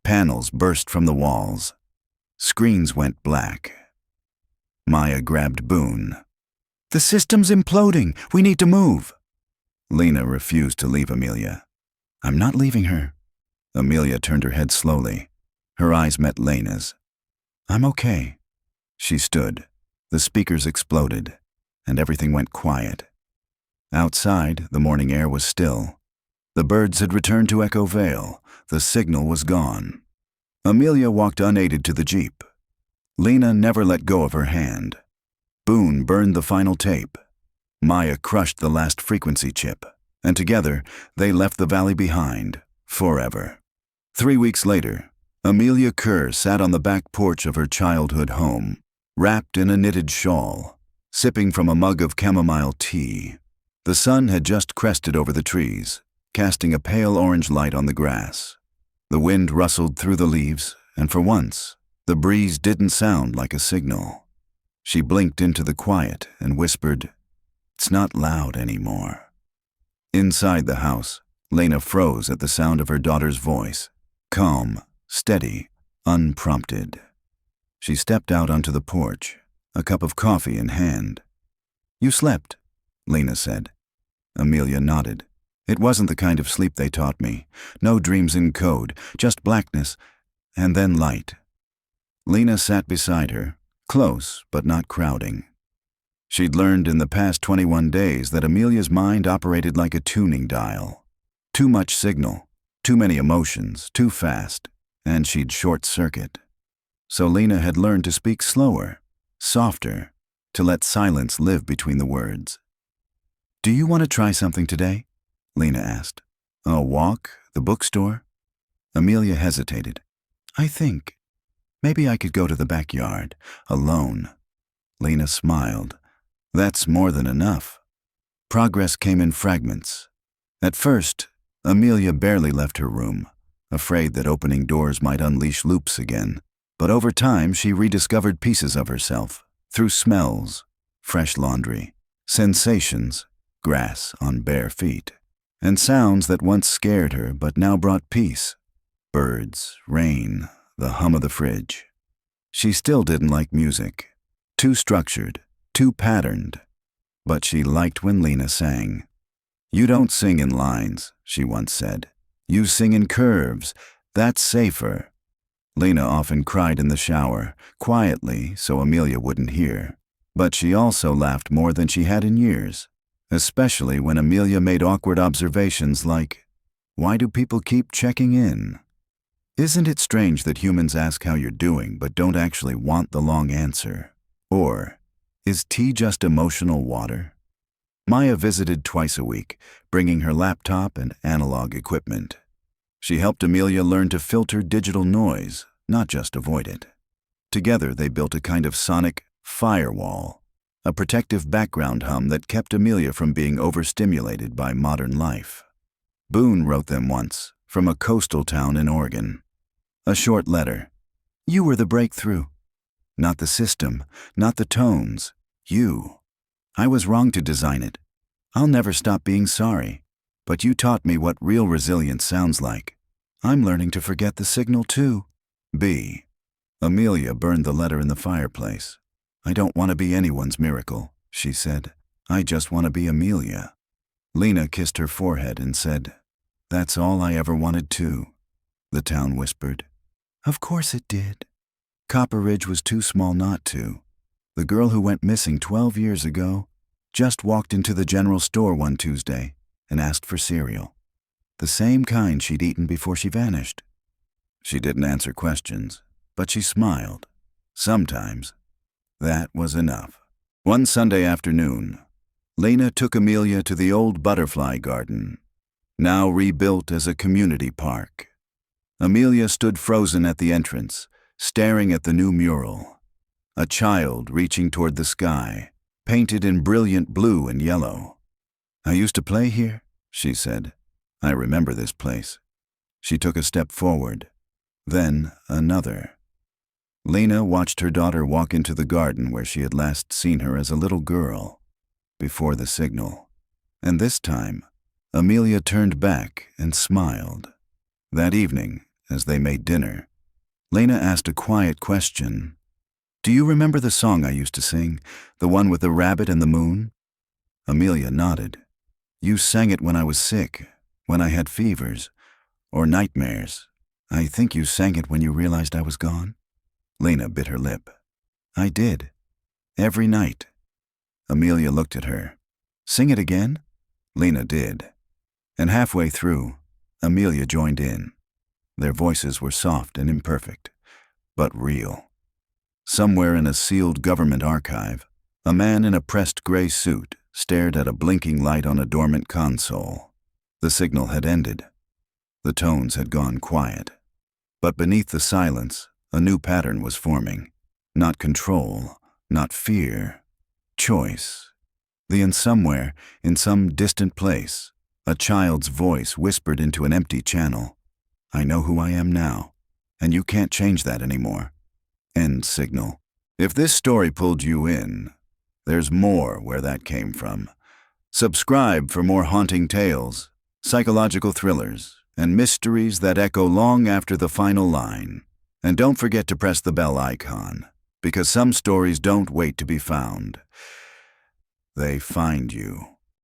S1: Panels burst from the walls. Screens went black. Maya grabbed Boone. "The system's imploding. We need to move." Lena refused to leave Amelia. "I'm not leaving her." Amelia turned her head slowly. Her eyes met Lena's. "I'm okay." She stood. The speakers exploded, and everything went quiet. Outside, the morning air was still. The birds had returned to Echo Vale. The signal was gone. Amelia walked unaided to the jeep. Lena never let go of her hand. Boone burned the final tape. Maya crushed the last frequency chip, and together they left the valley behind, forever. 3 weeks later, Amelia Kerr sat on the back porch of her childhood home, wrapped in a knitted shawl, sipping from a mug of chamomile tea. The sun had just crested over the trees, casting a pale orange light on the grass. The wind rustled through the leaves, and for once, the breeze didn't sound like a signal. She blinked into the quiet and whispered, "It's not loud anymore." Inside the house, Lena froze at the sound of her daughter's voice, calm, steady, unprompted. She stepped out onto the porch, a cup of coffee in hand. "You slept," Lena said. Amelia nodded. "It wasn't the kind of sleep they taught me. No dreams in code, just blackness, and then light." Lena sat beside her, close but not crowding. She'd learned in the past 21 days that Amelia's mind operated like a tuning dial. Too much signal, too many emotions, too fast, and she'd short-circuit. So Lena had learned to speak slower, softer, to let silence live between the words. "Do you want to try something today?" Lena asked. "A walk? The bookstore?" Amelia hesitated. "I think maybe I could go to the backyard, alone." Lena smiled. "That's more than enough." Progress came in fragments. At first, Amelia barely left her room, afraid that opening doors might unleash loops again. But over time, she rediscovered pieces of herself, through smells, fresh laundry, sensations, grass on bare feet, and sounds that once scared her but now brought peace. Birds, rain, the hum of the fridge. She still didn't like music. Too structured, too patterned. But she liked when Lena sang. "You don't sing in lines," she once said. "You sing in curves. That's safer." Lena often cried in the shower, quietly so Amelia wouldn't hear. But she also laughed more than she had in years, especially when Amelia made awkward observations like, "Why do people keep checking in? Isn't it strange that humans ask how you're doing but don't actually want the long answer? Or, is tea just emotional water?" Maya visited twice a week, bringing her laptop and analog equipment. She helped Amelia learn to filter digital noise, not just avoid it. Together they built a kind of sonic firewall, a protective background hum that kept Amelia from being overstimulated by modern life. Boone wrote them once, from a coastal town in Oregon. A short letter. "You were the breakthrough. Not the system, not the tones. You. I was wrong to design it. I'll never stop being sorry. But you taught me what real resilience sounds like. I'm learning to forget the signal too." B. Amelia burned the letter in the fireplace. "I don't want to be anyone's miracle," she said. "I just want to be Amelia." Lena kissed her forehead and said, "That's all I ever wanted too." The town whispered, "Of course it did." Copper Ridge was too small not to. The girl who went missing 12 years ago just walked into the general store one Tuesday and asked for cereal. The same kind she'd eaten before she vanished. She didn't answer questions, but she smiled. Sometimes. That was enough. One Sunday afternoon, Lena took Amelia to the old butterfly garden, now rebuilt as a community park. Amelia stood frozen at the entrance, staring at the new mural. A child reaching toward the sky, painted in brilliant blue and yellow. "I used to play here," she said. "I remember this place." She took a step forward, then another. Lena watched her daughter walk into the garden where she had last seen her as a little girl, before the signal. And this time, Amelia turned back and smiled. That evening, as they made dinner, Lena asked a quiet question. "Do you remember the song I used to sing, the one with the rabbit and the moon?" Amelia nodded. "You sang it when I was sick, when I had fevers, or nightmares. I think you sang it when you realized I was gone." Lena bit her lip. "I did. Every night." Amelia looked at her. "Sing it again?" Lena did. And halfway through, Amelia joined in. Their voices were soft and imperfect, but real. Somewhere in a sealed government archive, a man in a pressed gray suit stared at a blinking light on a dormant console. The signal had ended. The tones had gone quiet. But beneath the silence, a new pattern was forming. Not control, not fear. Choice. Then somewhere, in some distant place, a child's voice whispered into an empty channel. "I know who I am now, and you can't change that anymore." End signal. If this story pulled you in, there's more where that came from. Subscribe for more haunting tales, psychological thrillers, and mysteries that echo long after the final line. And don't forget to press the bell icon, because some stories don't wait to be found. They find you.